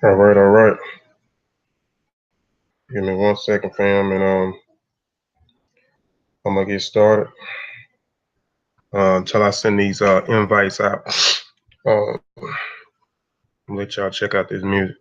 All right, all right. Give me 1 second, fam, and I'm gonna get started until I send these invites out. Let y'all check out this music.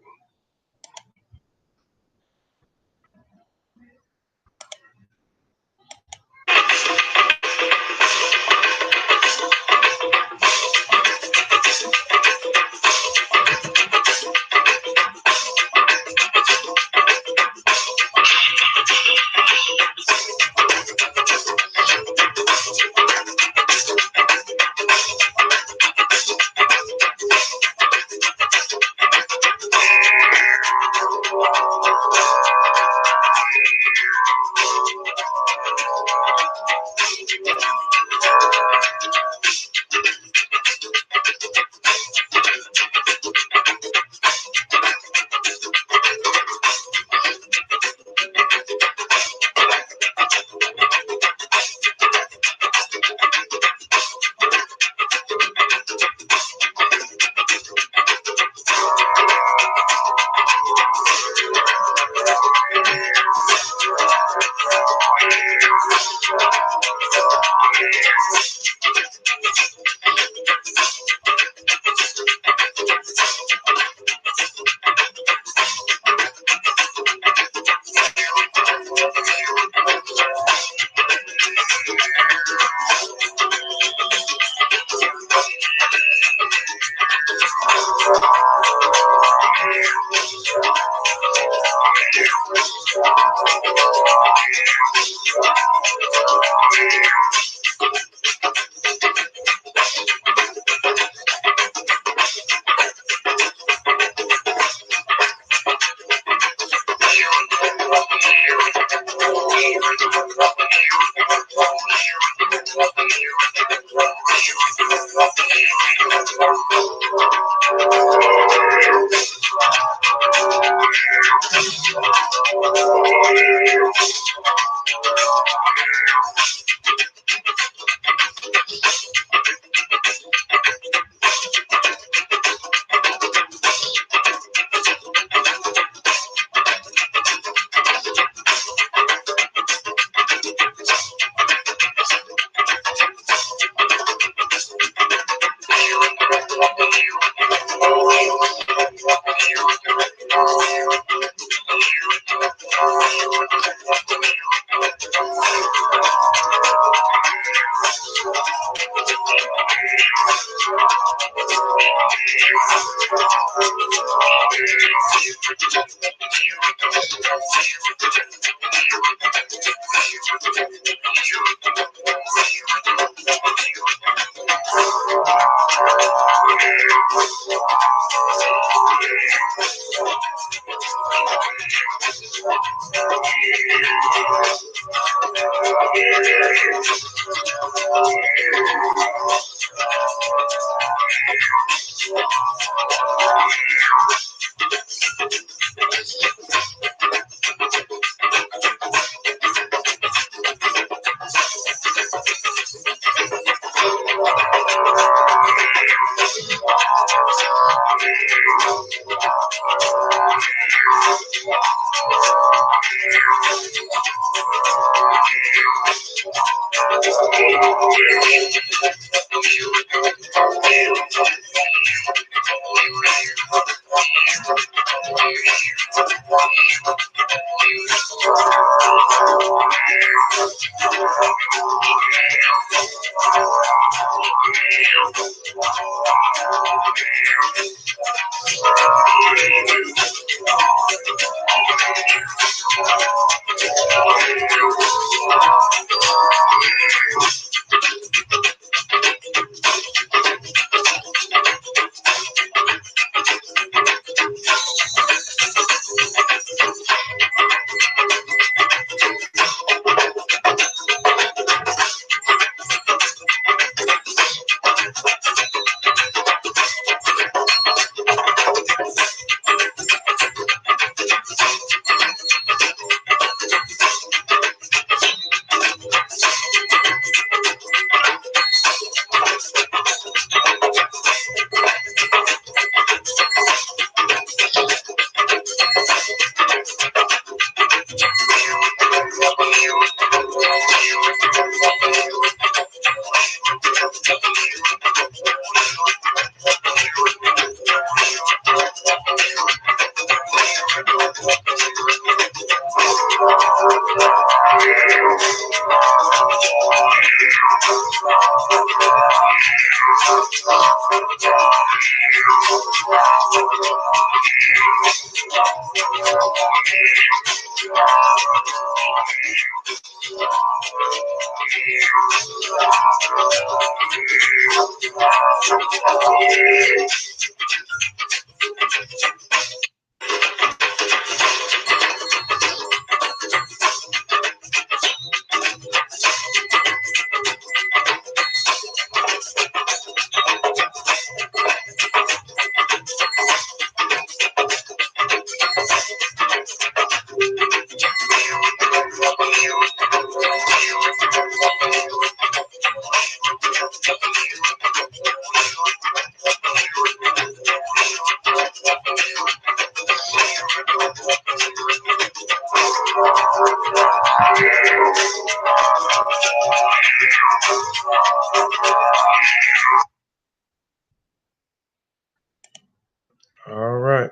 All right.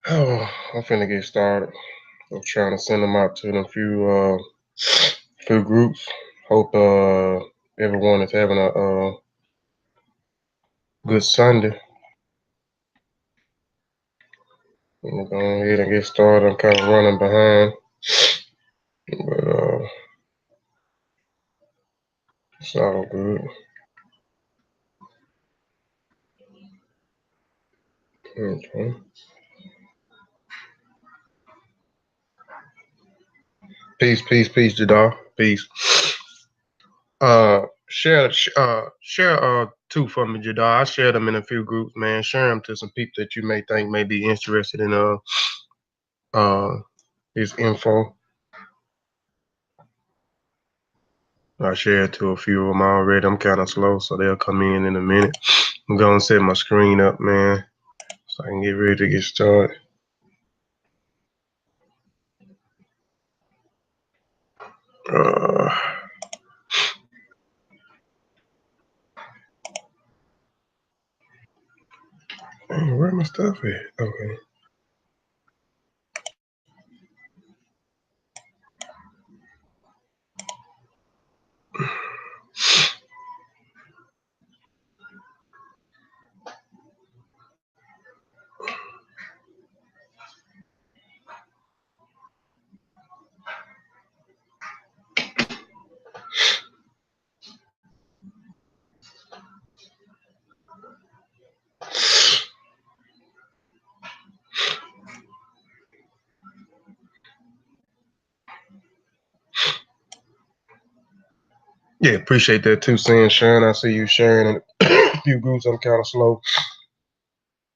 Oh, I'm finna get started. I'm trying to send them out to them few groups. Hope everyone is having a good Sunday. I'm gonna go ahead and get started. I'm kind of running behind, but it's all good. Okay. Peace, Jadar. Peace. Share two for me, Jadar. I share them in a few groups, man. Share them to some people that you may think may be interested in this info. I shared to a few of them already. I'm kind of slow, so they'll come in a minute. I'm gonna set my screen up, man, so I can get ready to get started. Where my stuff at? Okay. Yeah, appreciate that too, saying Sharon. I see you sharing in a few groups. I'm kind of slow,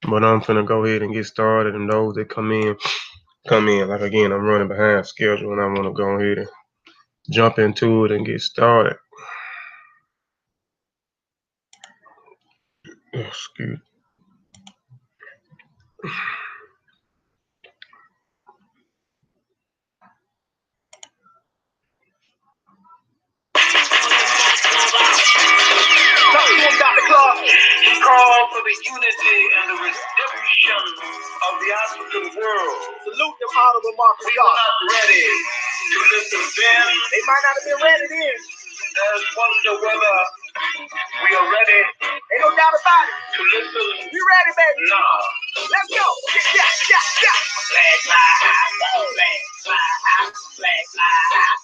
but I'm finna go ahead and get started. And those that come in. Like again, I'm running behind schedule, and I want to go ahead and jump into it and get started. Excuse. He called for the unity and the redemption of the African world. Salute them honorable Marcus. We are not ready to listen then. They might not have been ready then. There's wonder whether we are ready. Ain't no doubt about it. To listen. We ready, baby. Now. Let's go. Yeah. Flag fly high. Flag fly high. Flag fly high.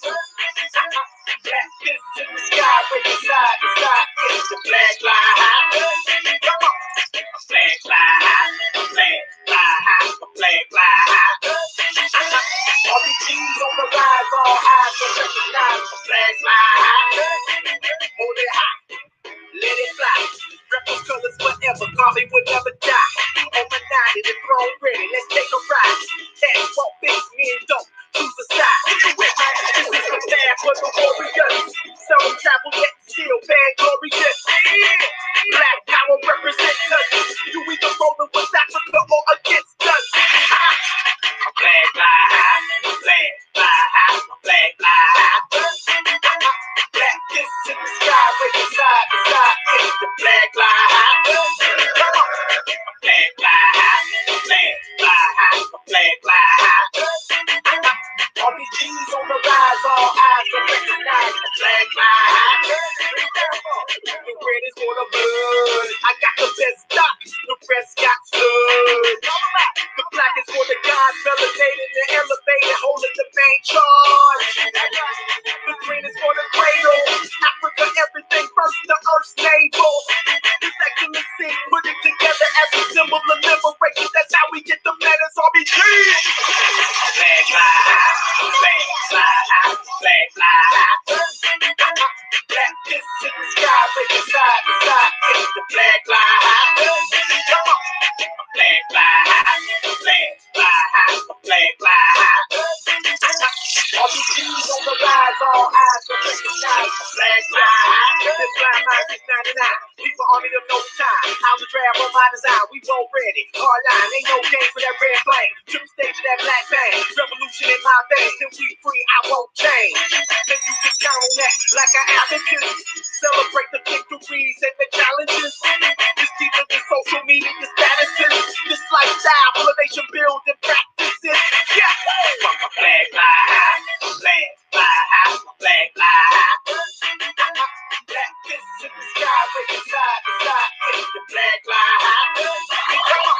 Black kiss in the sky, waving side to side. It's the flag fly high. Come on. Flag fly high. Flag fly high. Flag fly high. All these teams on the rise, all eyes will recognize the flag fly high. Hold it high. Let it fly. Rebel colors forever. Bobby would never die. On my 90, the throne ready. Let's take a ride. Cats won't fix me and don't choose a side. This is the bad for the warriors. Some travel yet still bad glorious. Yeah. Black power represents us. You either rolling with Africa or against us. Flag fly high. Flag fly high. Flag fly high. Black kiss in the sky, waving side to side. It's the flag fly high. Come on. Flag fly high. RBG. Flag fly high, flag fly high, flag fly high. Black kiss in the sky, breaking side to side, kiss the flag fly high. Come on. Flag fly high, flag fly high, flag fly high. All these keys on the rise, all eyes will recognize the flag fly high. This fly high 699. People army of no time. I was drab on my design. We both ready. Hard line, ain't no game for that red flame. Trip stage of that black bang. Revolution in my veins. Till we free, I won't change. Then you can count on that like an advocate. Celebrate the victories and the challenges. It's deeper than social media statuses. This lifestyle, elevation, building practices. Yeah. From a flag fly high, flag fly high, flag fly high. Black kiss in the sky, breaking side to side, kiss the flag fly high. Come on.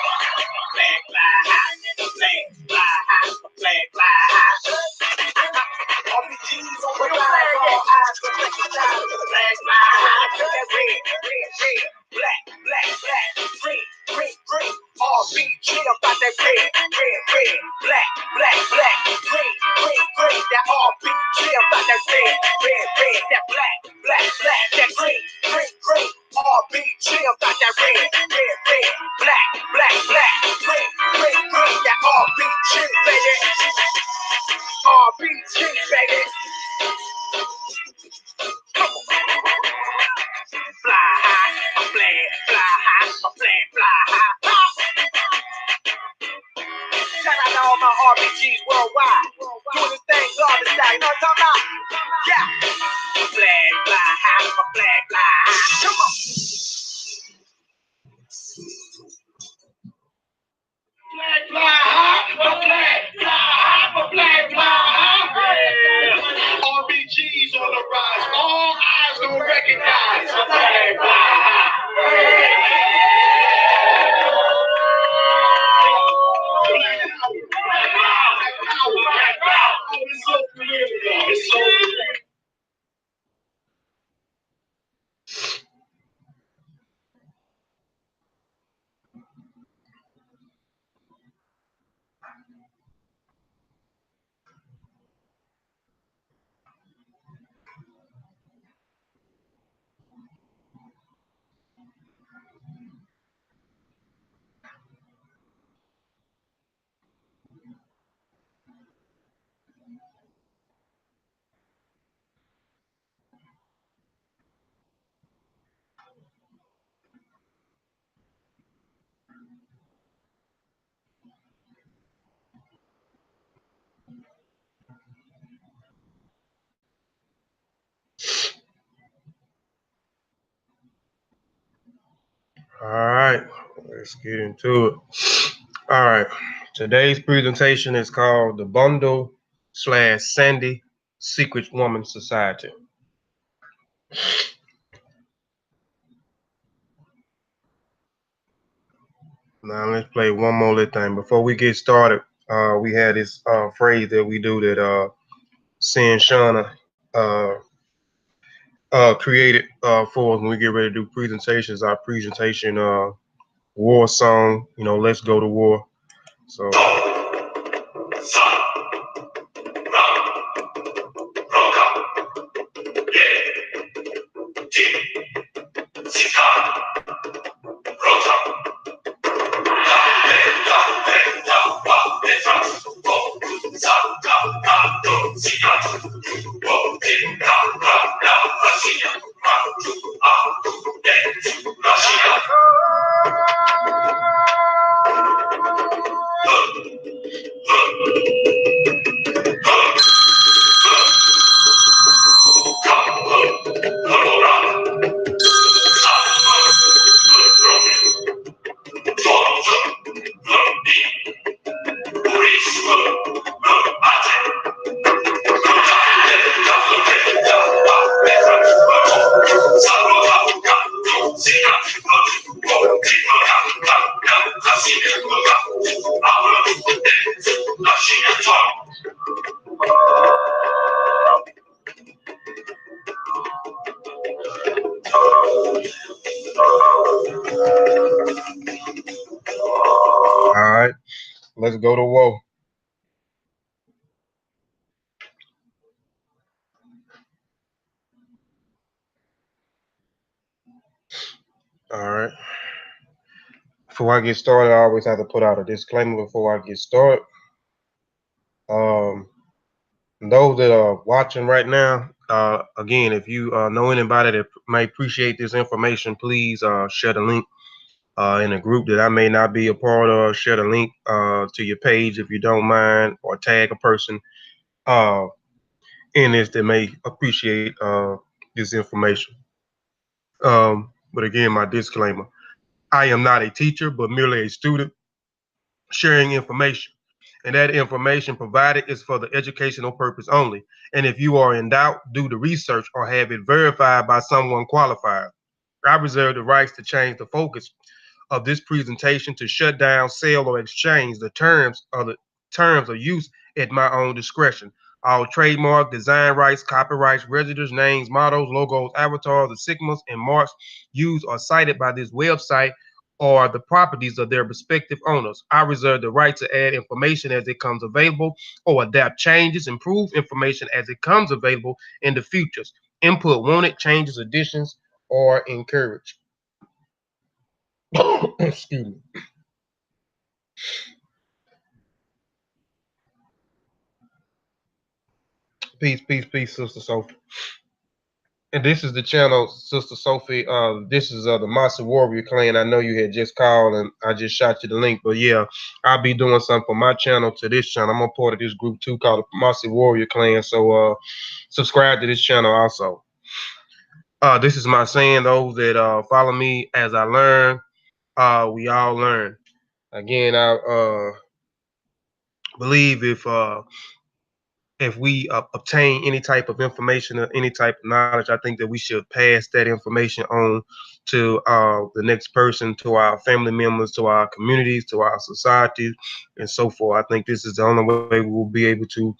Flag fly high, flag fly high, flag fly high. All these G's on the rise, all eyes will recognize the flag fly high. That red, red, red, black, black, black, green, green, green. All beat chill about that red, red, red, black, black, black, green, green, green. That all beat chill about that red, red, red, that black, black, black, that green, green, green. All beat chill about that red, red, red, black, black, black, green, green, green. That all beat chill, baby. All beat chill, baby. Fly high, a flag, fly high, a flag, fly high. Shout out to all my RBGs worldwide. Doing this thing, God is style. You know what I'm talking about? Yeah. Flag, fly high, a flag, fly high. Come on. Flag, fly high, a flag, fly high, a flag, fly high. RBGs on the rise. All eyes don't recognize. A flag, fly high. All right, let's get into it. All right, today's presentation is called the Bondo / Sande Secret Woman Society. Now let's play one more little thing. Before we get started, we had this phrase that we do that Sin Shauna created for us when we get ready to do presentations. Our presentation war song, you know, let's go to war. So Let's go to war. All right. Before I get started, I always have to put out a disclaimer before I get started. Those that are watching right now, again, if you know anybody that may appreciate this information, please share the link in a group that I may not be a part of. Share the link to your page if you don't mind, or tag a person uh, in this that may appreciate this information. But again, my disclaimer: I am not a teacher, but merely a student sharing information. And that information provided is for the educational purpose only. And if you are in doubt, do the research or have it verified by someone qualified. I reserve the rights to change the focus of this presentation to shut down, sell, or exchange the terms of use at my own discretion. All trademark, design rights, copyrights, registers, names, mottos, logos, avatars, insignias, and marks used or cited by this website are the properties of their respective owners. I reserve the right to add information as it comes available or adapt changes, improve information as it comes available in the futures. Input wanted, changes, additions, or encouraged. Excuse me. Peace, peace, peace, Sister Sophie. And this is the channel, Sister Sophie. This is the Massa Warrior Clan. I know you had just called and I just shot you the link. But yeah, I'll be doing something from my channel to this channel. I'm a part of this group too called the Massa Warrior Clan. So subscribe to this channel also. This is my saying, those that follow me as I learn, we all learn. Again, I believe if we obtain any type of information or any type of knowledge, I think that we should pass that information on to the next person, to our family members, to our communities, to our societies, and so forth. I think this is the only way we will be able to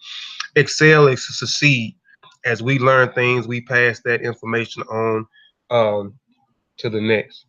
excel and succeed. As we learn things, we pass that information on to the next.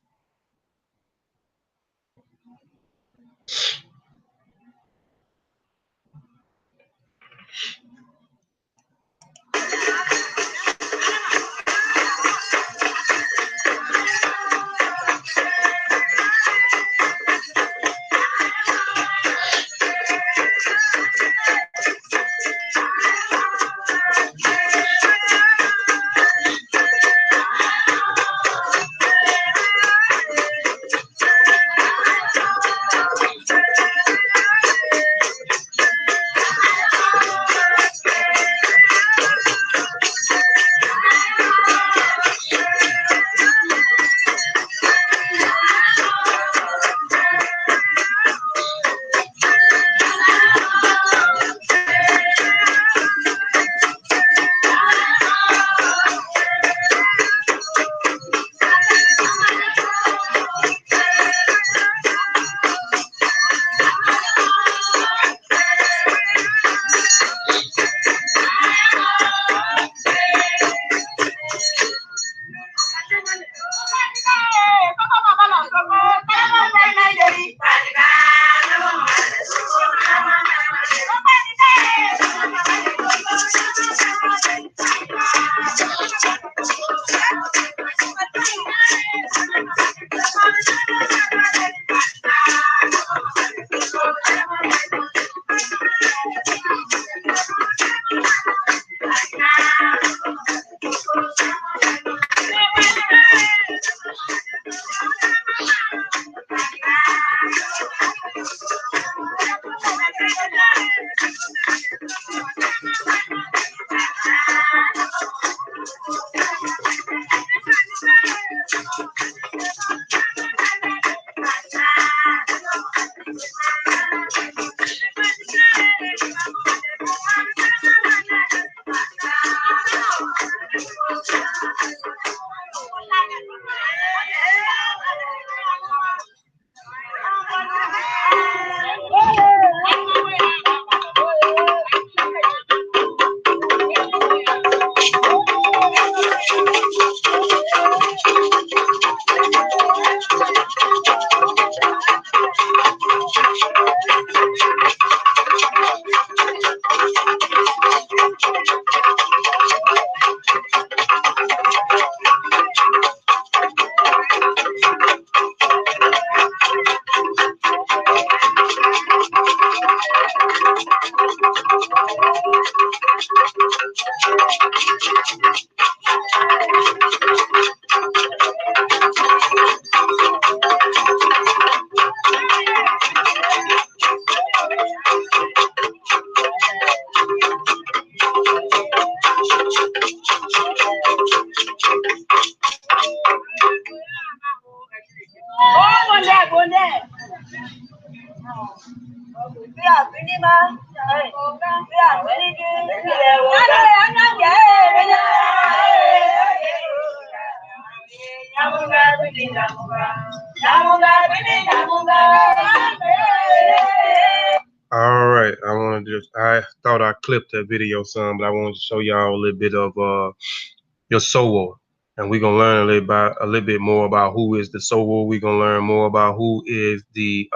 All right, I thought I clipped that video some, but I wanted to show y'all a little bit of your soul, and we're gonna learn a little bit more about who is the soul. We're gonna learn more about who is the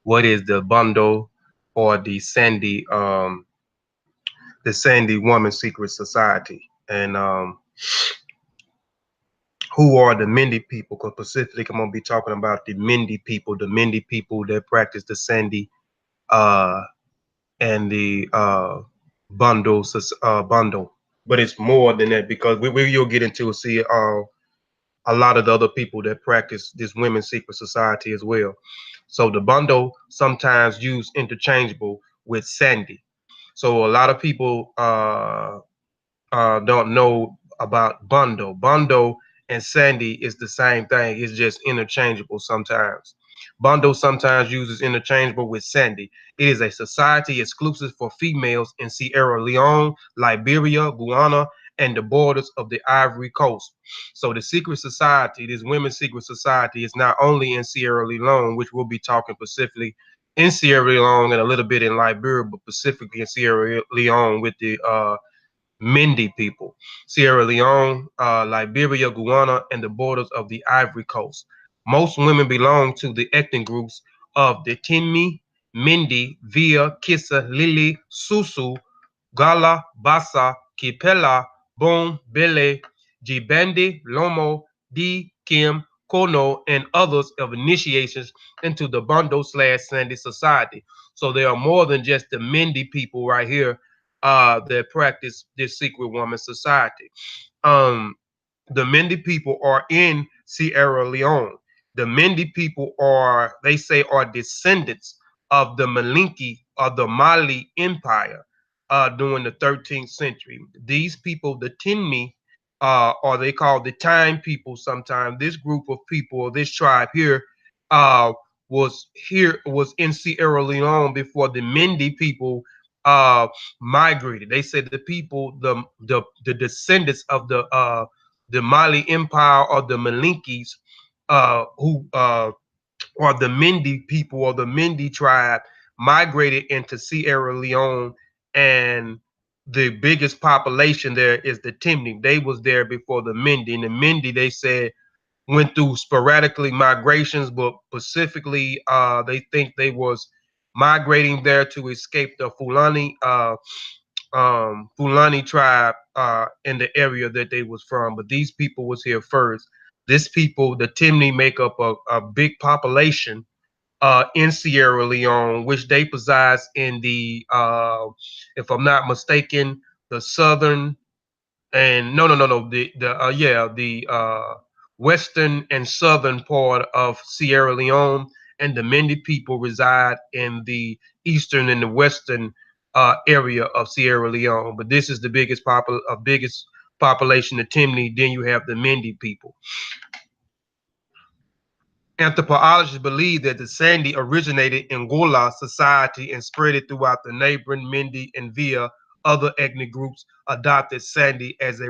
what is the Bondo or the Sandy Woman Secret Society, and who are the Mende people, because specifically I'm gonna be talking about the Mende people that practice the Sandy uh and the Bondo. But it's more than that, because you'll get into see a lot of the other people that practice this women's secret society as well. So the Bondo sometimes use interchangeable with Sandy. So a lot of people don't know about Bondo. Bondo and Sandy is the same thing. It's just interchangeable sometimes. Bondo sometimes uses interchangeable with Sandy. It is a society exclusive for females in Sierra Leone, Liberia, Guyana, and the borders of the Ivory Coast. So the secret society, this women's secret society, is not only in Sierra Leone, which we'll be talking specifically in Sierra Leone and a little bit in Liberia, but specifically in Sierra Leone with the Mende people, Sierra Leone, Liberia, Guyana, and the borders of the Ivory Coast. Most women belong to the ethnic groups of the Temne, Mende, Via, Kissi, Lele, Susu, Gola, Bassa, Kpelle, Belle, Gbandi, Loma, D, Kim, Kono, and others of initiations into the Bondo / Sandy society. So there are more than just the Mende people right here that practice this secret woman society. Um, the Mende people are in Sierra Leone. The Mende people they say, are descendants of the Malinki of the Mali Empire during the 13th century. These people, the Temne, or they call the Time people sometimes. This group of people, or this tribe here, uh, was in Sierra Leone before the Mende people migrated. They said the people, the descendants of the Mali Empire, or the Malinkis, who or the Mende people, or the Mende tribe, migrated into Sierra Leone, and the biggest population there is the Temne. They was there before the Mende, and the Mende, they said, went through sporadically migrations, but specifically they think they was migrating there to escape the Fulani tribe in the area that they was from. But these people was here first. This people, the Temne, make up a big population in Sierra Leone, which they possess in the, if I'm not mistaken, the southern and no, the western and southern part of Sierra Leone, and the Mende people reside in the eastern and the western area of Sierra Leone. But this is the biggest population of Temne. Then you have the Mende people. Anthropologists believe that the Sandy originated in Gola society and spread it throughout the neighboring Mende and Via. Other ethnic groups adopted Sandy as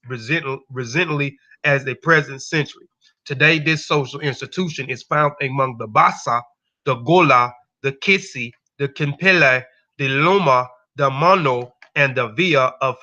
recently as the present century. Today, this social institution is found among the Bassa, the Gola, the Kissi, the Kpelle, the Loma, the Mono, and the Via of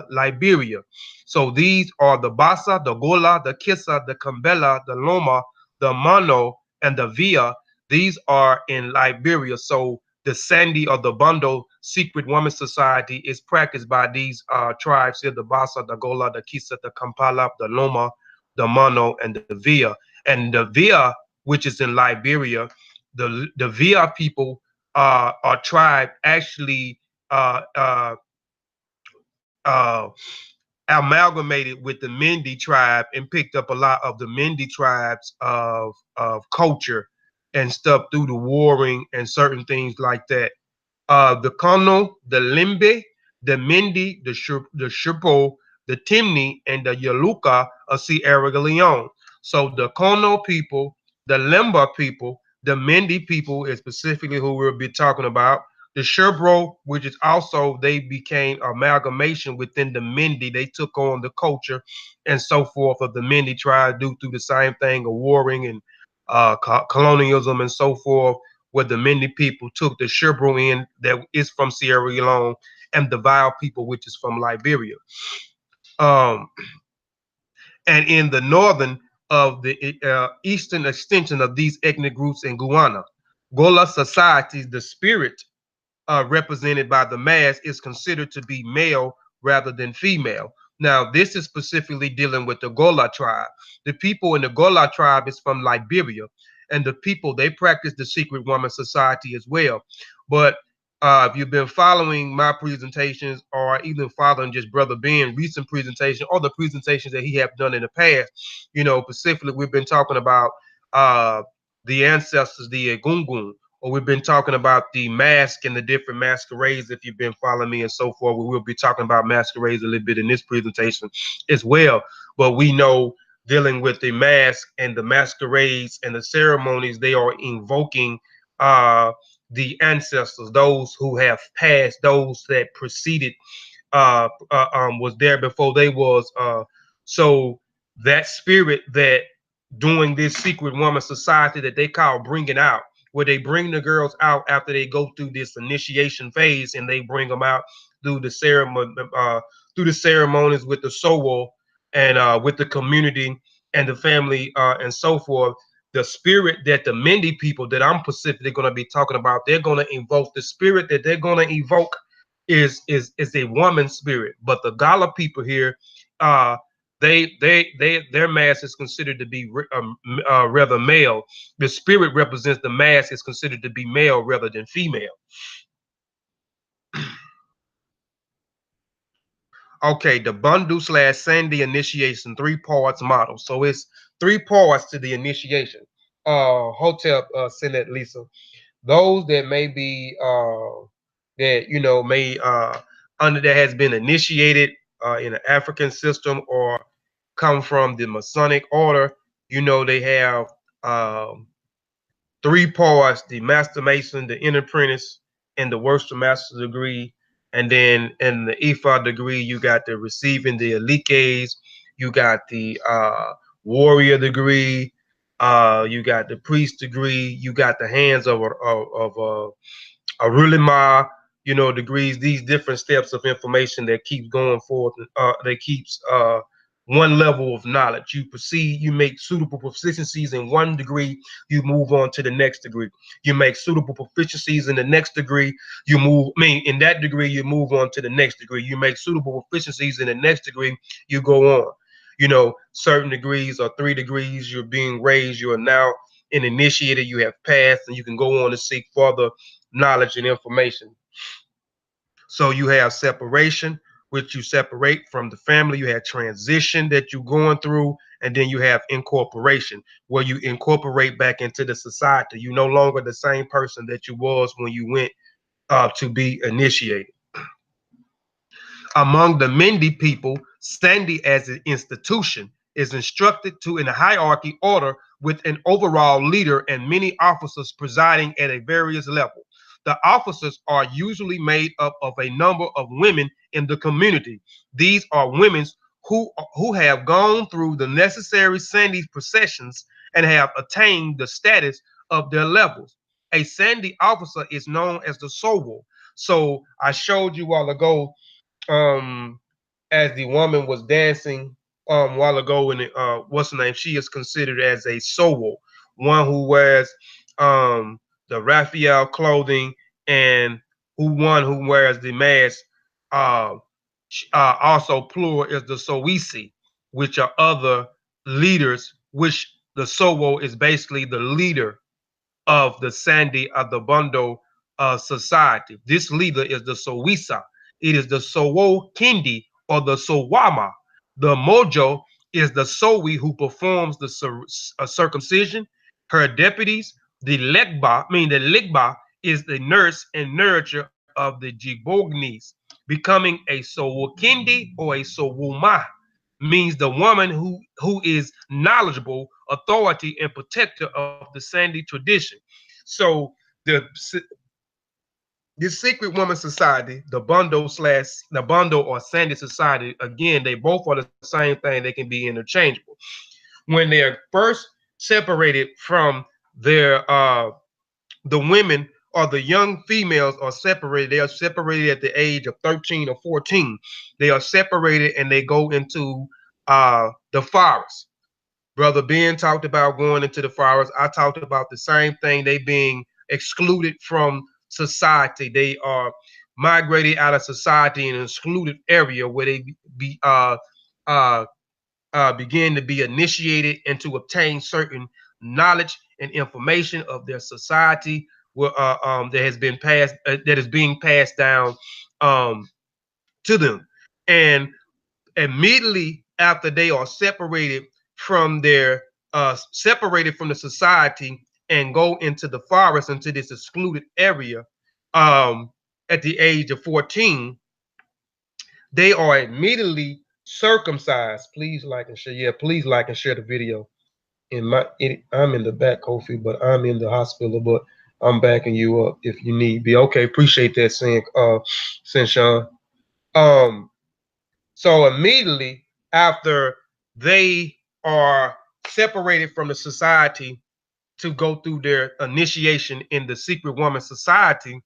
Liberia. So these are the Bassa, the Gola, the Kissa, the Kpelle, the Loma, the Mono, and the Via. These are in Liberia. So the Sandy or the Bondo secret woman society is practiced by these tribes here: the Bassa, the Gola, the Kissa, the Kpelle, the Loma, the Mono, and the Via. And the Via, which is in Liberia, the Via people are tribe actually uh, uh, uh, amalgamated with the Mende tribe and picked up a lot of the Mende tribes of culture and stuff through the warring and certain things like that. The Kono, the Limbe, the Mende, the Shupo, the Temne, and the Yaluka of Sierra Leone. So the Kono people, the Limba people, The Mende people is specifically who we'll be talking about. The Sherbro, which is also, they became amalgamation within the Mende. They took on the culture and so forth of the Mende tribe due through the same thing of warring and colonialism and so forth, where the Mende people took the Sherbro in that is from Sierra Leone and the Vile people, which is from Liberia. Um, and in the northern of the eastern extension of these ethnic groups in Guyana, Gola societies, the spirit represented by the mass is considered to be male rather than female. Now, this is specifically dealing with the Gola tribe. The people in the Gola tribe is from Liberia, and the people, they practice the secret woman society as well. But if you've been following my presentations or even following just Brother Ben recent presentation or the presentations that he have done in the past, you know, specifically we've been talking about the ancestors, the Egungun, or we've been talking about the mask and the different masquerades. If you've been following me and so forth, we will be talking about masquerades a little bit in this presentation as well. But we know dealing with the mask and the masquerades and the ceremonies, they are invoking the ancestors, those who have passed, those that preceded, was there before they was. So that spirit that doing this secret woman society that they call bringing out, where they bring the girls out after they go through this initiation phase, and they bring them out through the ceremony, through the ceremonies with the soul and with the community and the family and so forth. The spirit that the Mende people that I'm specifically going to be talking about, they're going to invoke. The spirit that they're going to evoke is a woman spirit. But the Gala people here, their mass is considered to be rather male. The spirit represents the mass is considered to be male rather than female. Okay, the Bondo / Sande initiation 3 parts model. So it's 3 parts to the initiation. Hotel, send that Lisa. Those that may be that you know may under that has been initiated in an African system or come from the Masonic order, you know, they have um, 3 parts: the Master Mason, the Inner Apprentice, and the Worcester Master degree. And then in the EFA degree, you got the receiving the Eliques, you got the Warrior degree, you got the Priest degree, you got the hands of a Rulima, you know, degrees, these different steps of information that keeps going forth, that keeps one level of knowledge. You proceed, you make suitable proficiencies in one degree, you move on to the next degree. You make suitable proficiencies in the next degree, you move, I mean, in that degree, you move on to the next degree. You make suitable proficiencies in the next degree, you go on. You know, certain degrees or 3 degrees, you're being raised, you are now an initiated, you have passed, and you can go on to seek further knowledge and information. So you have separation, which you separate from the family. You have transition that you're going through, and then you have incorporation, where you incorporate back into the society. You're no longer the same person that you was when you went to be initiated. Among the Mende people, Sande as an institution is instructed to in a hierarchy order with an overall leader and many officers presiding at a various level. The officers are usually made up of a number of women in the community. These are women who have gone through the necessary Sande processions and have attained the status of their levels. A Sande officer is known as the Sowo. So I showed you a while ago, um as the woman was dancing a while ago, in what's her name, she is considered as a soul, one who wears the Raphael clothing, and who wears the mask. uh, Also plural is the Sowisi, which are other leaders, which the Sowo is basically the leader of the Sande of the Bondo society. This leader is the Sowisa. It is the Sowo Kindi or the Sowama. The Mojo is the Sowi who performs the circumcision. Her deputies, the Legba, I mean the Ligba, is the nurse and nourisher of the Jibognis. Becoming a Sowokindi or a Sowoma means the woman who is knowledgeable authority and protector of the Sande tradition. So this secret woman society, the Bondo or Sande society, again, they both are the same thing. They can be interchangeable. When they're first separated from their the women or the young females are separated. They are separated at the age of 13 or 14. They are separated and they go into the forest. Brother Ben talked about going into the forest. I talked about the same thing. They being excluded from society. They are migrated out of society in an excluded area where they uh, begin to be initiated and to obtain certain knowledge and information of their society that has been passed that is being passed down um, to them. And immediately after they are separated from the society and go into the forest, into this excluded area, at the age of 14, they are immediately circumcised. Please like and share. Yeah, please like and share the video. I'm in the back, Kofi, but I'm in the hospital, but I'm backing you up if you need be. Okay, appreciate that, Sean. Um, so immediately after they are separated from the society to go through their initiation in the secret woman society,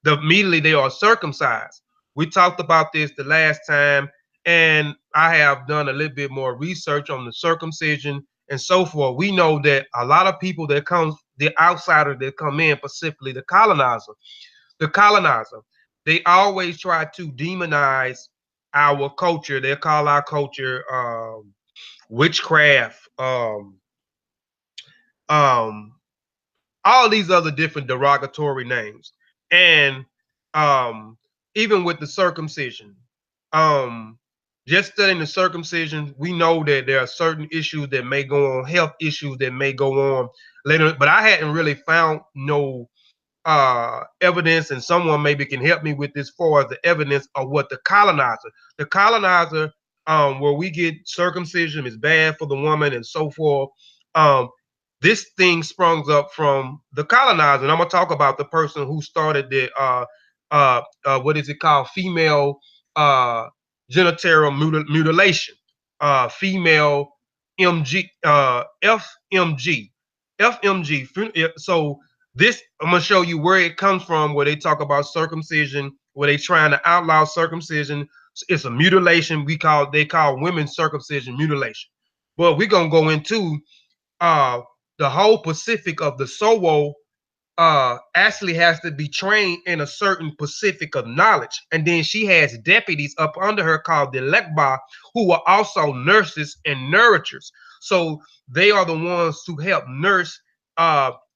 immediately they are circumcised. We talked about this the last time, and I have done a little bit more research on the circumcision and so forth. We know that a lot of people that come, the outsider that come in, specifically the colonizer, they always try to demonize our culture. They call our culture witchcraft, um, all these other different derogatory names. And even with the circumcision, um, just studying the circumcision, we know that there are certain issues that may go on, health issues that may go on later, but I hadn't really found no evidence, and someone maybe can help me with this far as the evidence of what the colonizer, where we get circumcision is bad for the woman and so forth. um this thing sprung up from the colonizer, and I'm gonna talk about the person who started the what is it called, female genital mutilation, female mg fmg. So this, I'm gonna show you where it comes from, where they talk about circumcision, where they trying to outlaw circumcision. It's a mutilation. They call women circumcision mutilation. But we're gonna go into uh the whole Pacific of the Sowo actually has to be trained in a certain Pacific of knowledge. And then she has deputies up under her called the Lekba, who are also nurses and nourishers. So they are the ones to help nurse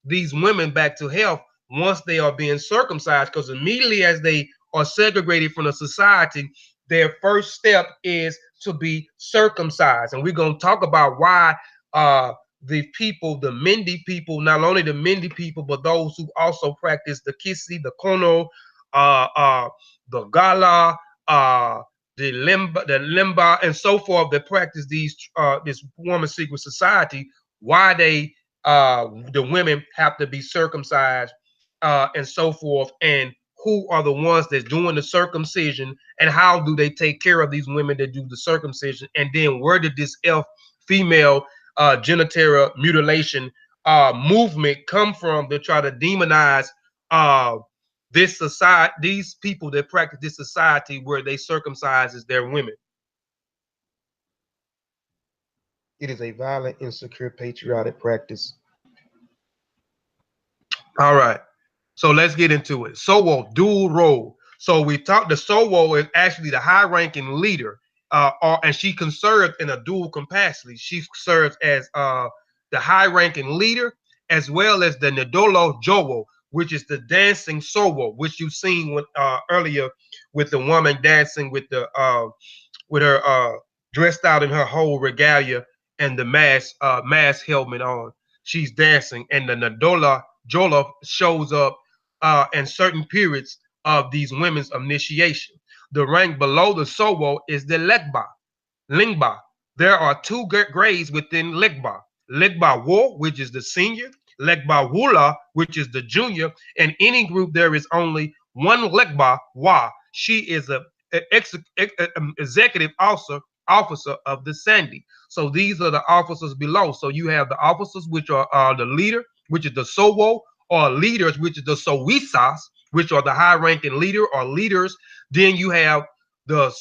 these women back to health once they are being circumcised. Because immediately as they are segregated from the society, their first step is to be circumcised. And we're going to talk about why the people, the Mende people, not only the Mende people, but those who also practice the Kissi, the Kono, the Gola, the Limba, and so forth, that practice this woman secret society, why the women have to be circumcised, and so forth, and who are the ones that's doing the circumcision, and how do they take care of these women that do the circumcision, and then where did this female genital mutilation movement come from to try to demonize this society, these people that practice this society where they circumcise as their women. It is a violent, insecure, patriotic practice. All right, so let's get into it. Sowo, dual role. So we talked, the Sowo is actually the high-ranking leader, and she can serve in a dual capacity. She serves as the high-ranking leader, as well as the Ndolo Jowo, which is the dancing Sowo, which you've seen earlier with the woman dancing with her dressed out in her whole regalia and the mask helmet on. She's dancing, and the Ndolo Jola shows up in certain periods of these women's initiation. The rank below the Sowo is the Lingba. There are two grades within Legba. Legba which is the senior, Legba Wula, which is the junior. In any group, there is only one Legba Wa. She is a executive officer of the Sande. So these are the officers below. So you have the officers, which are the leader, which is the Sowo, or leaders, which is the Sowisas, which are the high-ranking leader or leaders. Then you have the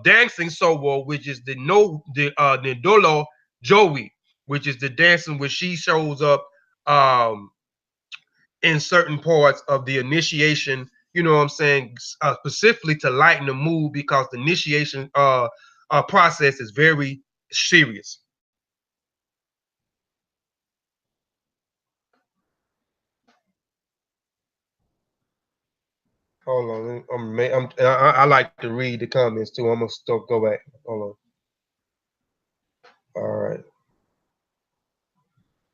dancing Sowo, which is the Ndolo Joey, which is the dancing where she shows up in certain parts of the initiation, you know what I'm saying, specifically to lighten the mood, because the initiation process is very serious. Hold on, I like to read the comments too. I'm gonna still go back. Hold on. All right.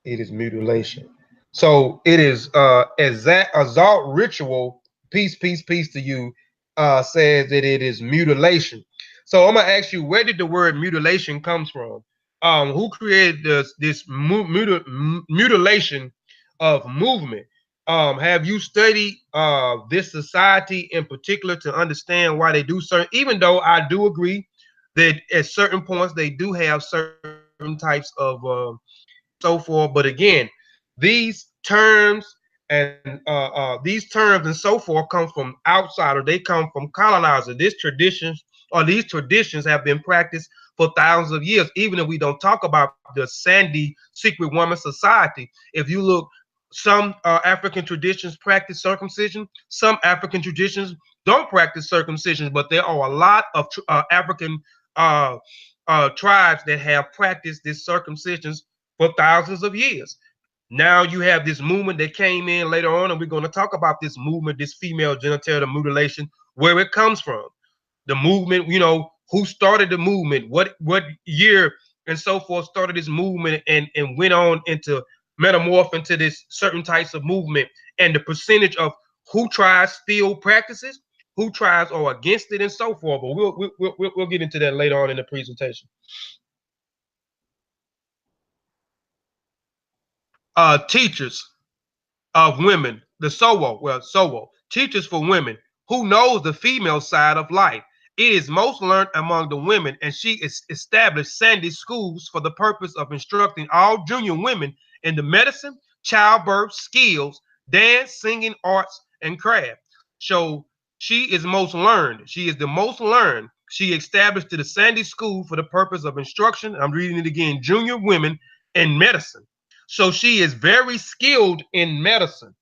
It is mutilation. So it is exact assault ritual. Peace to you. Says that it is mutilation. So I'm gonna ask you, where did the word mutilation comes from? Who created this mutilation of movement? Have you studied this society in particular to understand why they do certain? Even though I do agree that at certain points they do have certain types of so forth. But again, these terms these terms and so forth come from outside, or they come from colonizers. These traditions have been practiced for thousands of years. Even if we don't talk about the Sande secret woman society, if you look, some African traditions practice circumcision. Some African traditions don't practice circumcision, but there are a lot of African tribes that have practiced this circumcisions for thousands of years. Now you have this movement that came in later on, and we're going to talk about this movement, this female genital mutilation, where it comes from. The movement, who started the movement, what year and so forth started this movement, and went on into metamorph into this certain types of movement, and the percentage of who tries still practices, who tries or against it, and so forth. But we'll get into that later on in the presentation. Teachers of women, the Sowo, teachers for women, who knows the female side of life. It is most learned among the women, and she established Sande schools for the purpose of instructing all junior women in the medicine, childbirth, skills, dance, singing, arts, and craft. So she is most learned. She is the most learned. She established the Sande school for the purpose of instruction. I'm reading it again, junior women in medicine. So she is very skilled in medicine.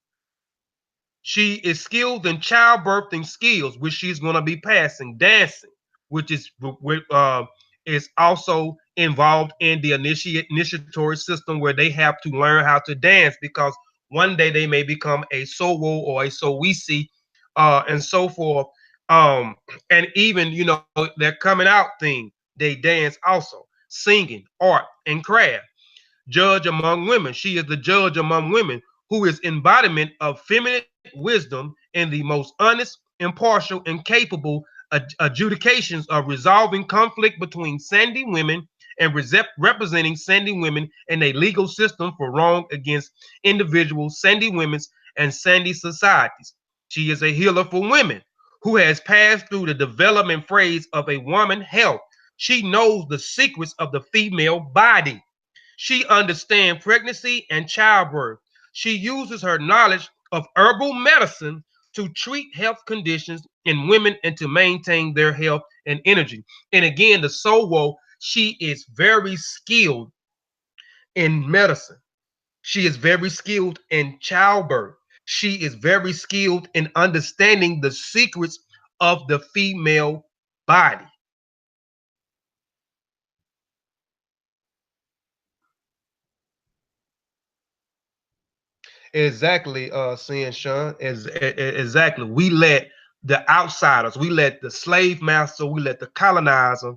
She is skilled in childbirthing skills, which she's going to be passing. Dancing, which is also involved in the initiatory system, where they have to learn how to dance, because one day they may become a Sowo or a Sowisi, and so forth. And even, their coming out thing, they dance also, singing, art, and craft. Judge among women. She is the judge among women, who is embodiment of feminine wisdom and the most honest, impartial, and capable adjudications of resolving conflict between Sande women, and representing Sande women in a legal system for wrong against individuals, Sande women's, and Sande societies. She is a healer for women, who has passed through the development phase of a woman health. She knows the secrets of the female body. She understands pregnancy and childbirth. She uses her knowledge of herbal medicine to treat health conditions in women and to maintain their health and energy. And again, the Sowo, she is very skilled in medicine. She is very skilled in childbirth. She is very skilled in understanding the secrets of the female body. Exactly, seeing Sean. Exactly. We let the outsiders, we let the slave master, we let the colonizer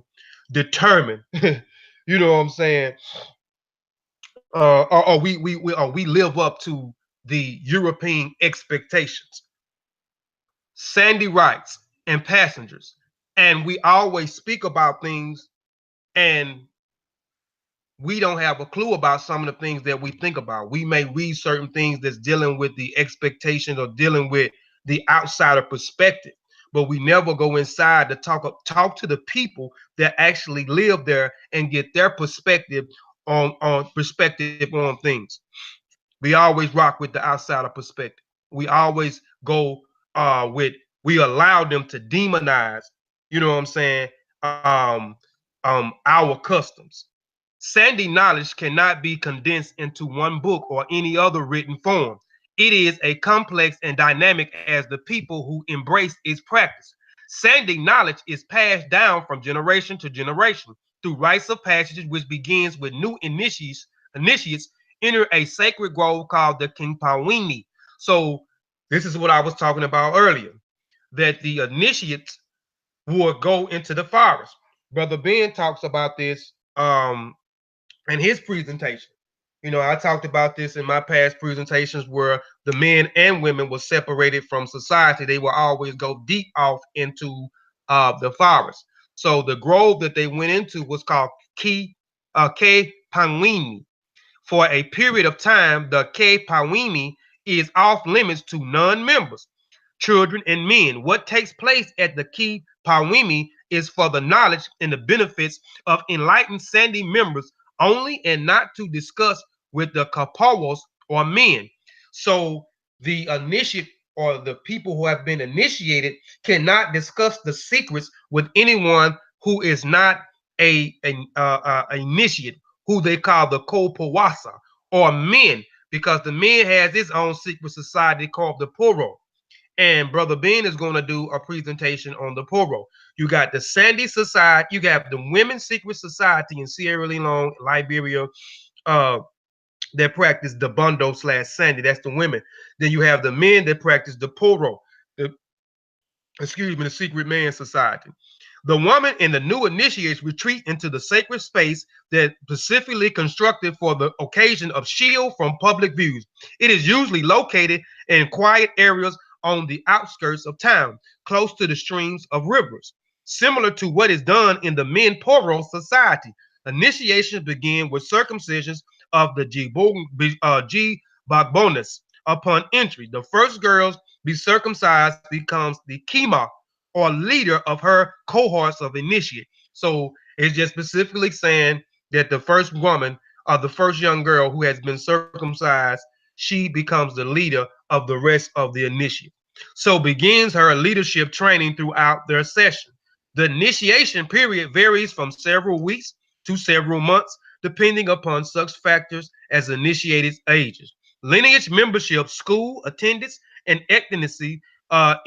determine. You know what I'm saying? Or we live up to the European expectations. Sandy rights and passengers, and we always speak about things, and we don't have a clue about some of the things that we think about. We may read certain things that's dealing with the expectations or dealing with the outsider perspective, but we never go inside to talk to the people that actually live there and get their perspective on things. We always rock with the outsider perspective. We always go with, we allow them to demonize, you know what I'm saying, our customs. Sandy knowledge cannot be condensed into one book or any other written form. It is a complex and dynamic as the people who embrace its practice. Sandy knowledge is passed down from generation to generation through rites of passage, which begins with new initiates enter a sacred grove called the Kpelle. So this is what I was talking about earlier, that the initiates would go into the forest. Brother Ben talks about this in his presentation. You know, I talked about this in my past presentations where the men and women were separated from society. They will always go deep off into the forest. So the grove that they went into was called Kpelle. For a period of time, the Kpelle is off limits to non-members, children, and men. What takes place at the Kpelle is for the knowledge and the benefits of enlightened Sandy members only, and not to discuss with the Kapawas or men. So the initiate or the people who have been initiated cannot discuss the secrets with anyone who is not a initiate, who they call the Kopawasa or men, because the men has his own secret society called the Poro. And Brother Ben is going to do a presentation on the Poro. You got the Sandy Society, you got the Women's Secret Society in Sierra Leone, Liberia, that practice the Bondo / Sandy. That's the women. Then you have the men that practice the Poro, the the Secret Man Society. The woman and the new initiates retreat into the sacred space that specifically constructed for the occasion of shield from public views. It is usually located in quiet areas on the outskirts of town, close to the streams of rivers. Similar to what is done in the Men Poro Society, initiations begin with circumcisions of the Gbagbonis. Upon entry, the first girls be circumcised becomes the Kima, or leader of her cohorts of initiate. So it's just specifically saying that the first woman or the first young girl who has been circumcised, she becomes the leader of the rest of the initiate. So begins her leadership training throughout their session. The initiation period varies from several weeks to several months, depending upon such factors as initiated ages, lineage, membership, school attendance, and ethnicity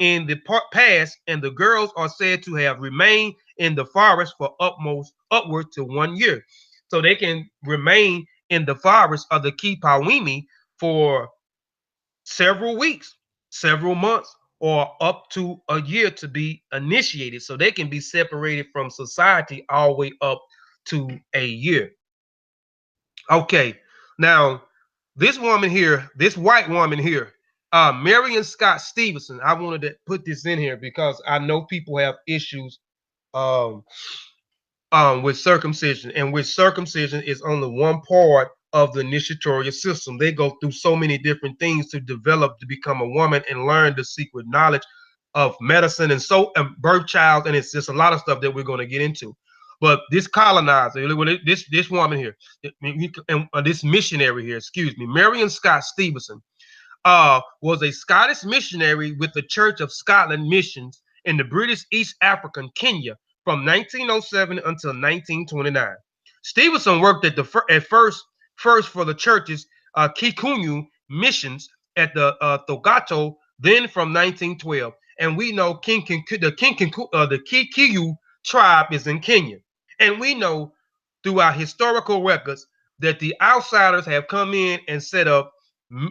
in the past, and the girls are said to have remained in the forest for upward to 1 year. So they can remain in the forest of the Kpelle for several weeks, several months, or up to a year to be initiated. So they can be separated from society all the way up to a year. Okay, now this woman here, this white woman here, Marion Scott Stevenson. I wanted to put this in here because I know people have issues um, with circumcision, and with circumcision is only one part of the initiatory system. They go through so many different things to develop to become a woman and learn the secret knowledge of medicine and birth child, and it's just a lot of stuff that we're going to get into. But this colonizer, this woman here, and this missionary here, excuse me, Marion Scott Stevenson, was a Scottish missionary with the Church of Scotland Missions in the British East African Kenya from 1907 until 1929. Stevenson worked at first for the church's Kikuyu missions at the Thogato, then from 1912. And we know the Kikuyu tribe is in Kenya. And we know through our historical records that the outsiders have come in and set up,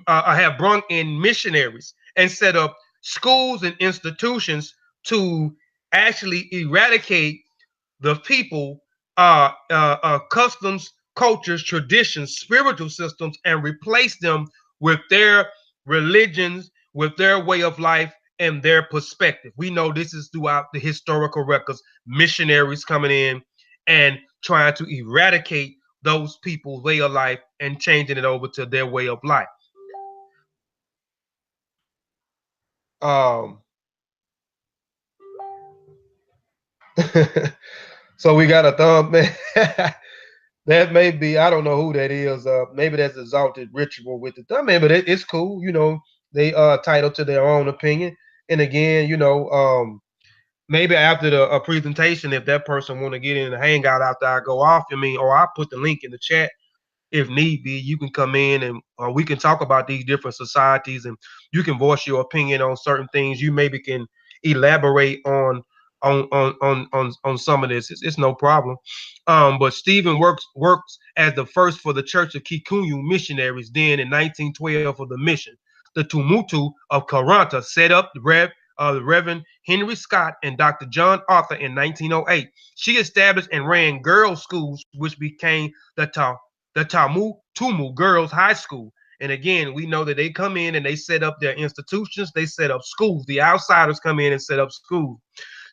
have brought in missionaries and set up schools and institutions to actually eradicate the people, customs, cultures, traditions, spiritual systems, and replace them with their religions, with their way of life, and their perspective. We know this is throughout the historical records, missionaries coming in and trying to eradicate those people's way of life and changing it over to their way of life. So we got a thumb, man. That may be, I don't know who that is. Maybe that's exalted ritual with the thumb, man, but it's cool. You know, they titled to their own opinion. And again, you know, maybe after the presentation, if that person want to get in the hangout after I go off, I mean, or I put the link in the chat if need be, you can come in and we can talk about these different societies, and you can voice your opinion on certain things. You maybe can elaborate on some of this. It's no problem. But Stephen works as the first for the Church of Kikuyu missionaries. Then in 1912 for the mission, the Tumutu of Karanta set up the Reverend Henry Scott and Dr. John Arthur in 1908. She established and ran girls' schools, which became the Tumu Girls High School. And again, we know that they come in and they set up their institutions, they set up schools. The outsiders come in and set up schools.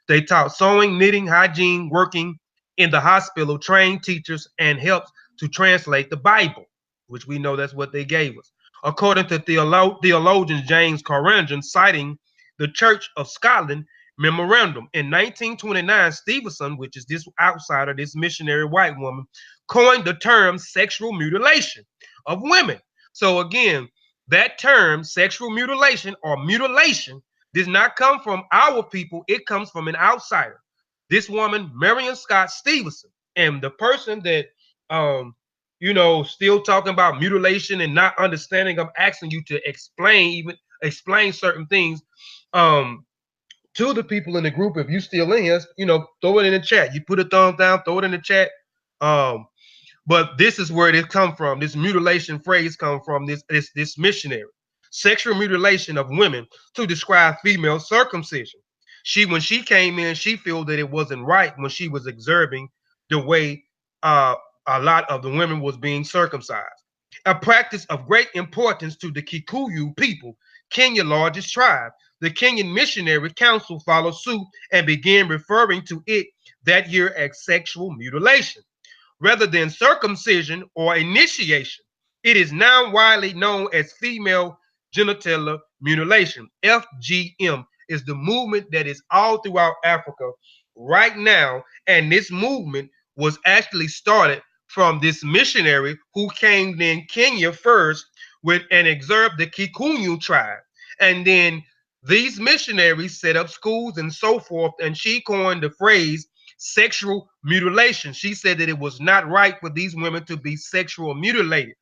They taught sewing, knitting, hygiene, working in the hospital, trained teachers, and helped to translate the Bible, which we know that's what they gave us. According to theologian James Carangan, citing the Church of Scotland memorandum in 1929, Stevenson, which is this outsider, this missionary white woman, coined the term sexual mutilation of women. So again, that term sexual mutilation or mutilation does not come from our people. It comes from an outsider. This woman, Marion Scott Stevenson, and the person that, you know, still talking about mutilation and not understanding, I'm asking you to explain certain things, to the people in the group. If you still in here, you know, throw it in the chat. You put a thumbs down, throw it in the chat. But this is where it come from. This mutilation phrase come from this missionary. Sexual mutilation of women to describe female circumcision. When she came in, she felt that it wasn't right when she was observing the way a lot of the women was being circumcised. A practice of great importance to the Kikuyu people, Kenya's largest tribe. The Kenyan Missionary Council followed suit and began referring to it that year as sexual mutilation rather than circumcision or initiation. It is now widely known as female genital mutilation. FGM is the movement that is all throughout Africa right now, and this movement was actually started from this missionary who came in Kenya first with and observed the Kikuyu tribe. And then these missionaries set up schools and so forth, and she coined the phrase sexual mutilation. She said that it was not right for these women to be sexual mutilated,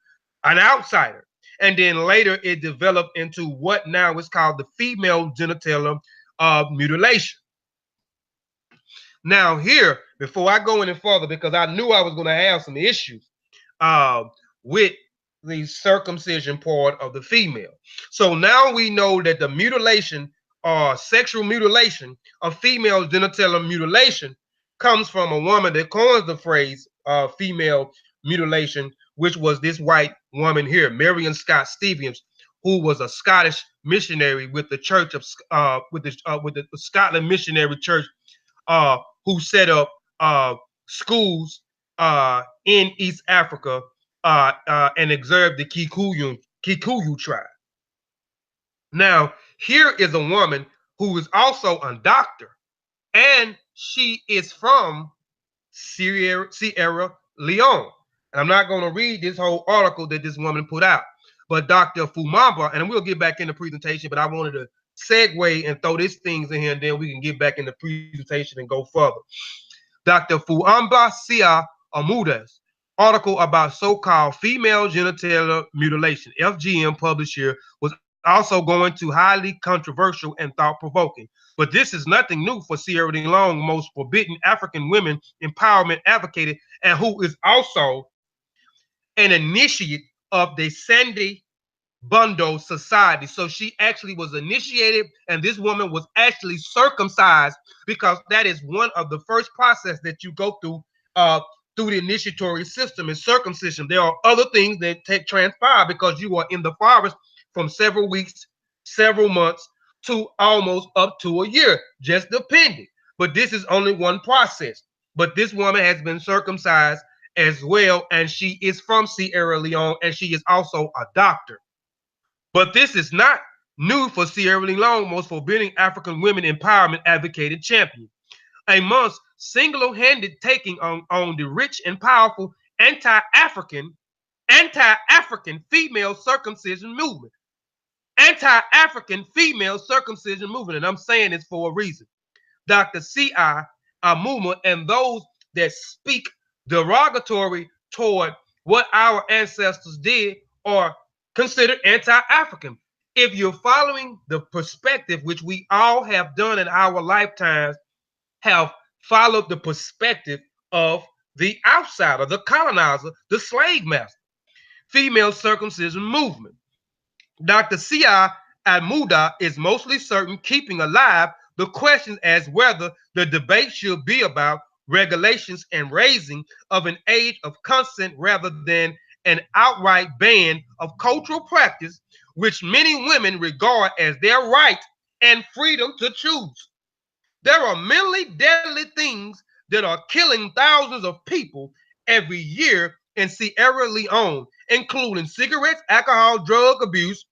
an outsider. And then later it developed into what now is called the female genital mutilation. Now here, before I go any further, because I knew I was going to have some issues with the circumcision part of the female. So now we know that the mutilation or sexual mutilation of female genital mutilation comes from a woman that coined the phrase female mutilation, which was this white woman here, Marion Scott Stevens, who was a Scottish missionary with the Church of with the Scotland Missionary Church, who set up schools in East Africa and observed the Kikuyu tribe. Now, here is a woman who is also a doctor, and she is from Sierra Leone. And I'm not going to read this whole article that this woman put out, but Dr. Fumamba, and we'll get back in the presentation, but I wanted to segue and throw these things in here, and then we can get back in the presentation and go further. Dr. Fuamba Sia Amuda's article about so-called female genital mutilation, FGM, published here, was also going to highly controversial and thought-provoking. But this is nothing new for Sierra Leone, most forbidden African women empowerment advocate, and who is also an initiate of the Sande Bondo society. So she actually was initiated, and this woman was actually circumcised, because that is one of the first process that you go through the initiatory system is circumcision. There are other things that transpire because you are in the forest from several weeks, several months, to almost up to a year, just depending. But this is only one process. But this woman has been circumcised, as well, and she is from Sierra Leone, and she is also a doctor. But this is not new for Sierra Leone, most forbidding African women empowerment advocated champion. A month's single-handed taking on the rich and powerful anti-African female circumcision movement. Anti-African female circumcision movement. And I'm saying this for a reason. Dr. C.I. Amuma and those that speak derogatory toward what our ancestors did are considered anti-African. If you're following the perspective, which we all have done in our lifetimes, have followed the perspective of the outsider, the colonizer, the slave master, female circumcision movement. Dr. C.I. Almuda is mostly certain keeping alive the question as whether the debate should be about regulations and raising of an age of consent rather than an outright ban of cultural practice, which many women regard as their right and freedom to choose. There are mentally deadly things that are killing thousands of people every year in Sierra Leone, including cigarettes, alcohol, drug abuse,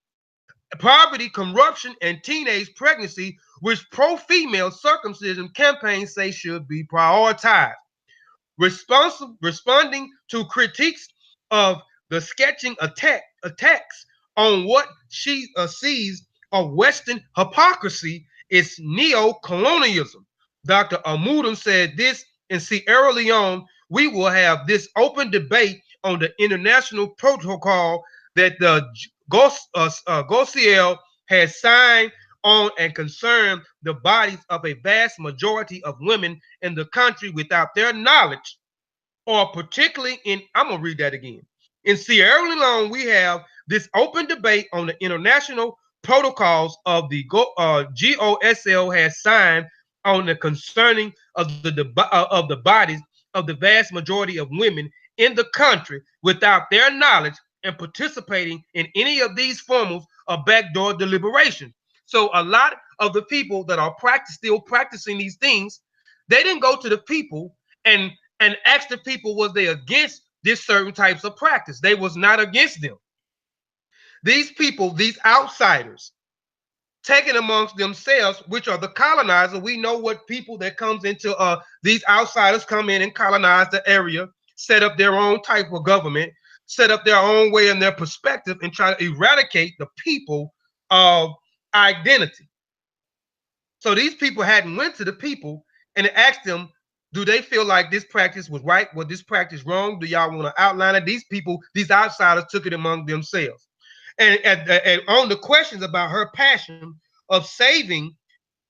poverty, corruption, and teenage pregnancy, which pro-female circumcision campaigns say should be prioritized. Responding to critiques of the sketching attacks on what she sees of Western hypocrisy is neo-colonialism. Dr. Almuda said this in Sierra Leone, we will have this open debate on the international protocol that the Gosiel has signed on and concern the bodies of a vast majority of women in the country without their knowledge, or particularly in, I'm going to read that again. In Sierra Leone, we have this open debate on the international protocols of the GOSL has signed on the concerning of the bodies of the vast majority of women in the country without their knowledge and participating in any of these forms of backdoor deliberation. So a lot of the people that are still practicing these things, they didn't go to the people and ask the people was they against this certain types of practice. They was not against them. These people, these outsiders, taken amongst themselves, which are the colonizer. We know what people that comes into these outsiders come in and colonize the area, set up their own type of government, set up their own way and their perspective, and try to eradicate the people of identity. So these people hadn't went to the people and asked them, do they feel like this practice was right? Was this practice wrong? Do y'all want to outline it? These people, these outsiders took it among themselves. And on the questions about her passion of saving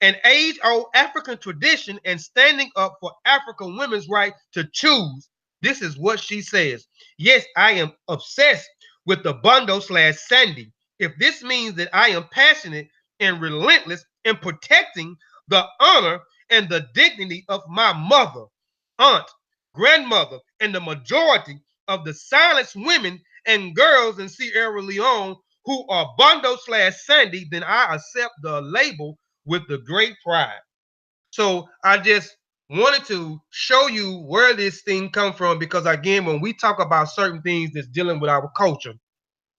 an age-old African tradition and standing up for African women's right to choose, this is what she says. Yes, I am obsessed with the Bondo / Sande. If this means that I am passionate and relentless in protecting the honor and the dignity of my mother, aunt, grandmother, and the majority of the silenced women and girls in Sierra Leone who are Bondo / Sande, then I accept the label with the great pride. So I just wanted to show you where this thing come from, because again, when we talk about certain things that's dealing with our culture,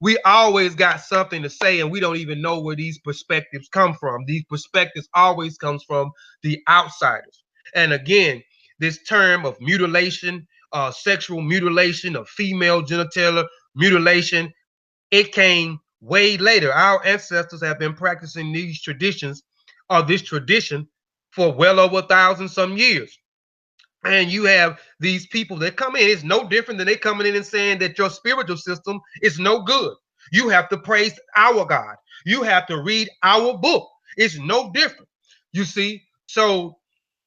we always got something to say, and we don't even know where these perspectives come from. These perspectives always comes from the outsiders. And again, this term of mutilation, sexual mutilation of female genital mutilation, it came way later. Our ancestors have been practicing these traditions, or this tradition, for well over 1,000 some years. And you have these people that come in. It's no different than they coming in and saying that your spiritual system is no good. You have to praise our God. You have to read our book. It's no different. You see? So,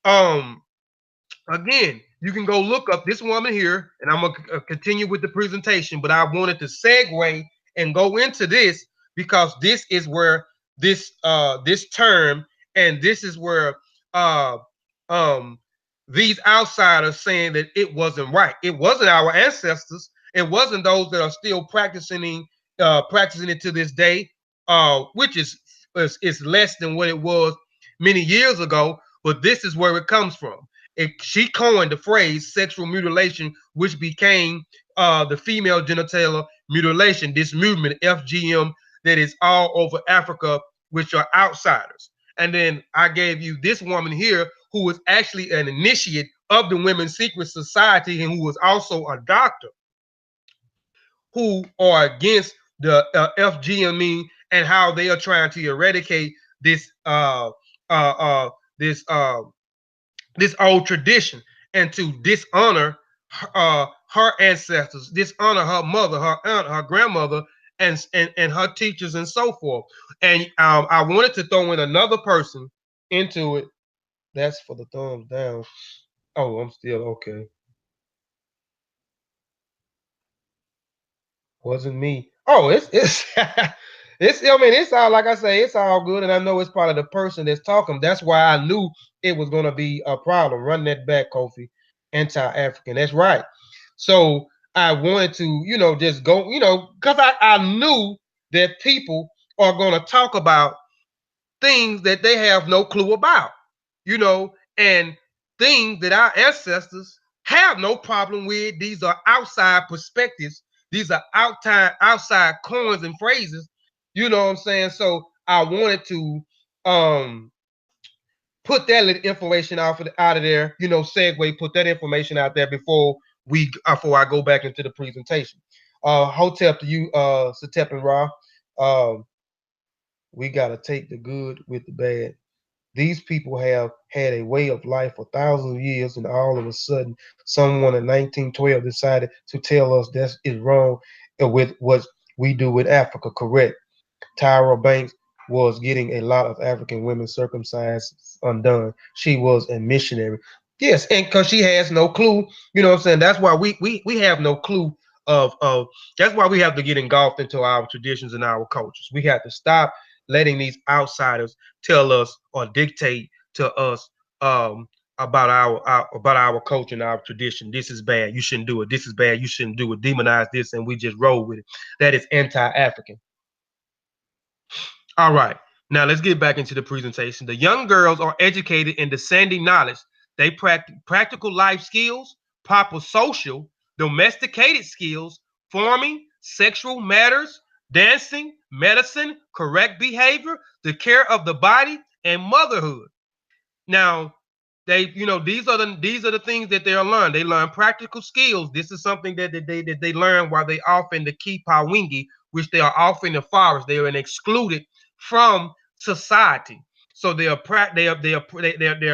again, you can go look up this woman here, and I'm gonna continue with the presentation. But I wanted to segue and go into this because this is where this term, and this is where these outsiders saying that it wasn't right. It wasn't our ancestors. It wasn't those that are still practicing it to this day, which is less than what it was many years ago. But this is where it comes from. she coined the phrase sexual mutilation, which became the female genital mutilation, this movement, FGM, that is all over Africa, which are outsiders. And then I gave you this woman here who was actually an initiate of the Women's Secret Society and who was also a doctor, who are against the FGM and how they are trying to eradicate this this old tradition and to dishonor her ancestors, dishonor her mother, her aunt, her grandmother, and her teachers and so forth. And I wanted to throw in another person into it. That's for the thumbs down. Oh, I'm still okay. Wasn't me. Oh, it's it's. I mean, it's all, like I say, it's all good, and I know it's part of the person that's talking. That's why I knew it was gonna be a problem. Run that back, Kofi. Anti-African. That's right. So I wanted to, just go, because I knew that people are gonna talk about things that they have no clue about, and things that our ancestors have no problem with. These are outside perspectives. These are outside coins and phrases. You know what I'm saying? So I wanted to put that little information out of there, segue, put that information out there before I go back into the presentation. Hotep to you, Satep and Ra. We got to take the good with the bad. These people have had a way of life for thousands of years, and all of a sudden, someone in 1912 decided to tell us that is wrong with what we do with Africa. Correct. Tyra Banks was getting a lot of African women circumcised undone. She was a missionary. Yes, and because she has no clue, you know what I'm saying? That's why we have no clue of that's why we have to get engulfed into our traditions and our cultures. We have to stop letting these outsiders tell us or dictate to us about our culture and our tradition. This is bad. You shouldn't do it. This is bad. You shouldn't do it. Demonize this, and we just roll with it. That is anti-African. All right. Now let's get back into the presentation. The young girls are educated in descending knowledge. They practice practical life skills, proper social, domesticated skills, farming, sexual matters, dancing, medicine, correct behavior, the care of the body, and motherhood. Now, these are the things that they'll learn. They learn practical skills. This is something that they learn while they off in the Kpelle, which they are off in the forest. They are excluded from society. So they're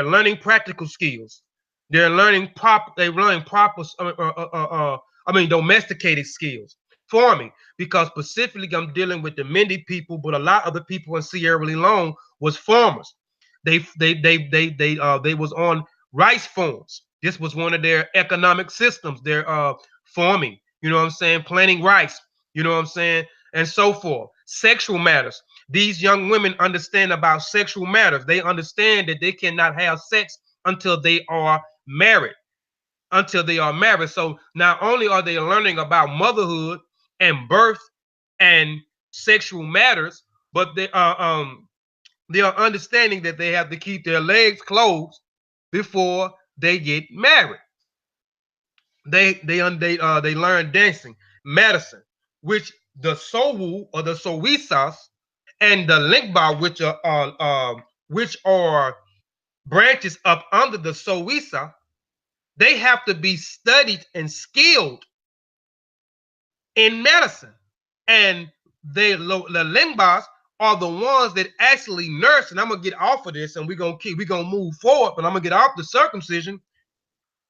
learning practical skills. They're learning domesticated skills, farming, because specifically I'm dealing with the Mende people, but a lot of the people in Sierra Leone was farmers. They was on rice farms. This was one of their economic systems. They're farming, you know what I'm saying, planting rice, you know what I'm saying, and so forth. Sexual matters. These young women understand about sexual matters. They understand that they cannot have sex until they are married. So not only are they learning about motherhood and birth and sexual matters, but they are understanding that they have to keep their legs closed before they get married. They learn dancing, medicine, which the Sowu or the Sowisas and the Linkba, which are branches up under the Sowisa, they have to be studied and skilled in medicine. And the Lingbas are the ones that actually nurse. And I'm gonna get off of this, and we're gonna move forward. But I'm gonna get off the circumcision.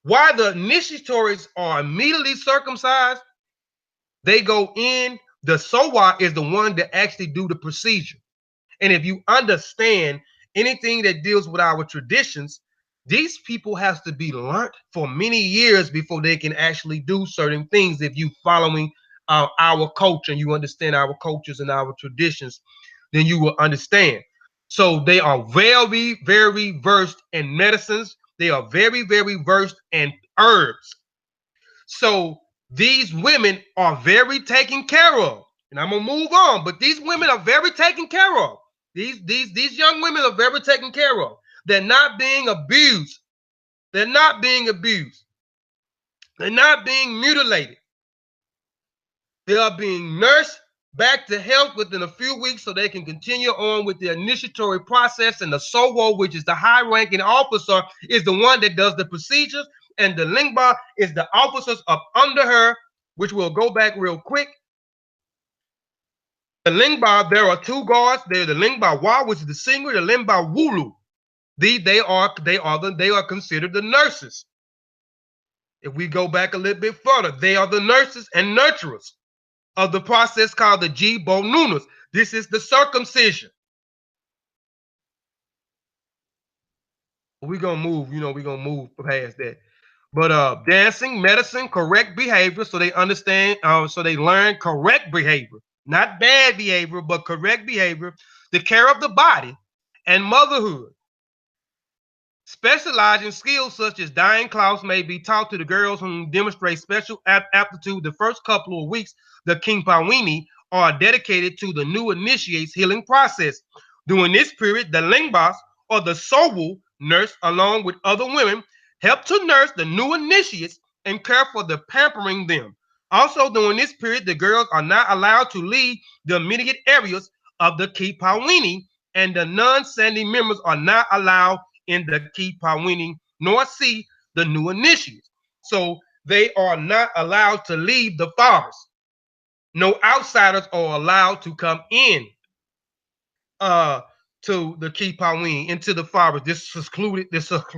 Why the initiatories are immediately circumcised? They go in. The Sowa is the one that actually do the procedure. And if you understand anything that deals with our traditions, these people have to be learned for many years before they can actually do certain things. If you following our culture and you understand our cultures and our traditions, then you will understand. So they are very, very versed in medicines. They are very, very versed in herbs. So these women are very taken care of. And I'm gonna move on, but these women are very taken care of. These young women are very taken care of. They're not being abused. They're not being abused. They're not being mutilated. They are being nursed back to health within a few weeks so they can continue on with the initiatory process. And the SOWO, which is the high-ranking officer, is the one that does the procedures, and the Lingba is the officers up under her, which we'll go back real quick. The Lingba, there are two guards. They're the Lingba Wa, which is the singer, the Lingba Wulu. They are considered the nurses. If we go back a little bit further, they are the nurses and nurturers of the process called the Gbo Nunas. This is the circumcision. We're gonna move, we're gonna move past that. But dancing, medicine, correct behavior, so they understand, so they learn correct behavior, not bad behavior, but correct behavior, the care of the body, and motherhood. Specializing skills such as dyeing cloths may be taught to the girls who demonstrate special aptitude. The first couple of weeks, the Kimpawini are dedicated to the new initiate's healing process. During this period, the Lingbas or the Sowu nurse, along with other women, help to nurse the new initiates and care for the pampering them. Also, during this period, the girls are not allowed to leave the immediate areas of the Kipawini, and the non-Sande members are not allowed in the Kipawini nor see the new initiates. So they are not allowed to leave the forest. No outsiders are allowed to come in to the Kipawini, into the forest, this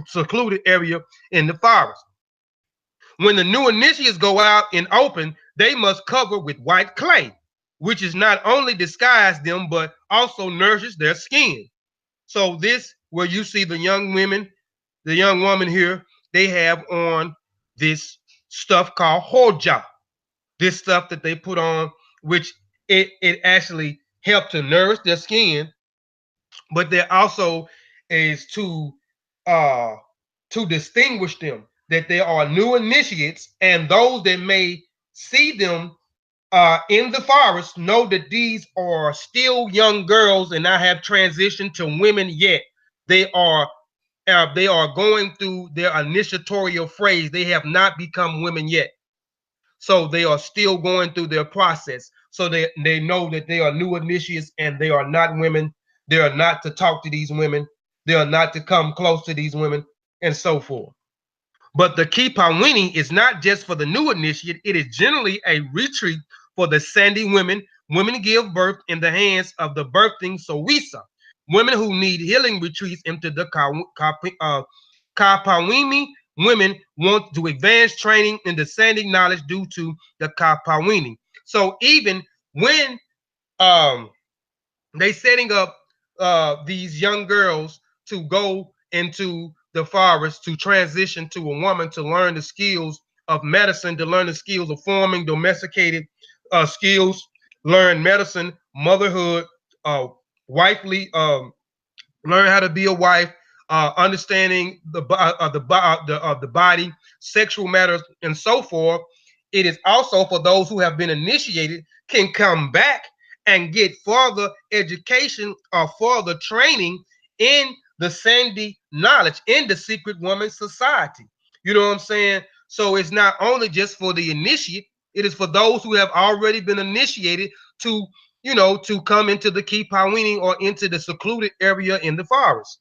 secluded area in the forest. When the new initiates go out in open, they must cover with white clay, which is not only disguise them, but also nourishes their skin. So this, where you see the young women, the young woman here, they have on this stuff called hoja. This stuff that they put on, which it actually helps to nourish their skin, but there also is to distinguish them, that there are new initiates, and those that may see them in the forest know that these are still young girls and not have transitioned to women yet. They are going through their initiatorial phase. They have not become women yet. So they are still going through their process. So they know that they are new initiates and they are not women. They are not to talk to these women. They are not to come close to these women, and so forth. But the Kipawini is not just for the new initiate. It is generally a retreat for the Sande women. Women give birth in the hands of the birthing Sowisa. Women who need healing retreats into the Kapawini. Women want to advance training in the Sande knowledge due to the Kapawini. So even when they setting up these young girls to go into the forest, to transition to a woman, to learn the skills of medicine, to learn the skills of forming domesticated skills, learn medicine, motherhood, wifely, learn how to be a wife, understanding the body, sexual matters, and so forth. It is also for those who have been initiated, can come back and get further education or further training in the Sande knowledge, in the secret woman society. You know what I'm saying? So it's not only just for the initiate, it is for those who have already been initiated to, to come into the Kipawini or into the secluded area in the forest.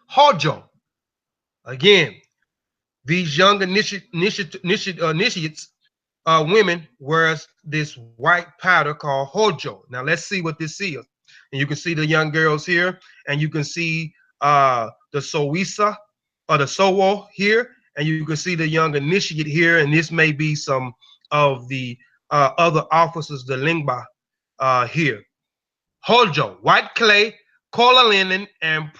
Hojo. Again, these young initiates, women, wears this white powder called hojo. Now let's see what this is. And you can see the young girls here, and you can see the Sowisa or the Sowo here, and you can see the young initiate here, and this may be some of the other officers, the Lingba here. Hojo, white clay, cola linen, and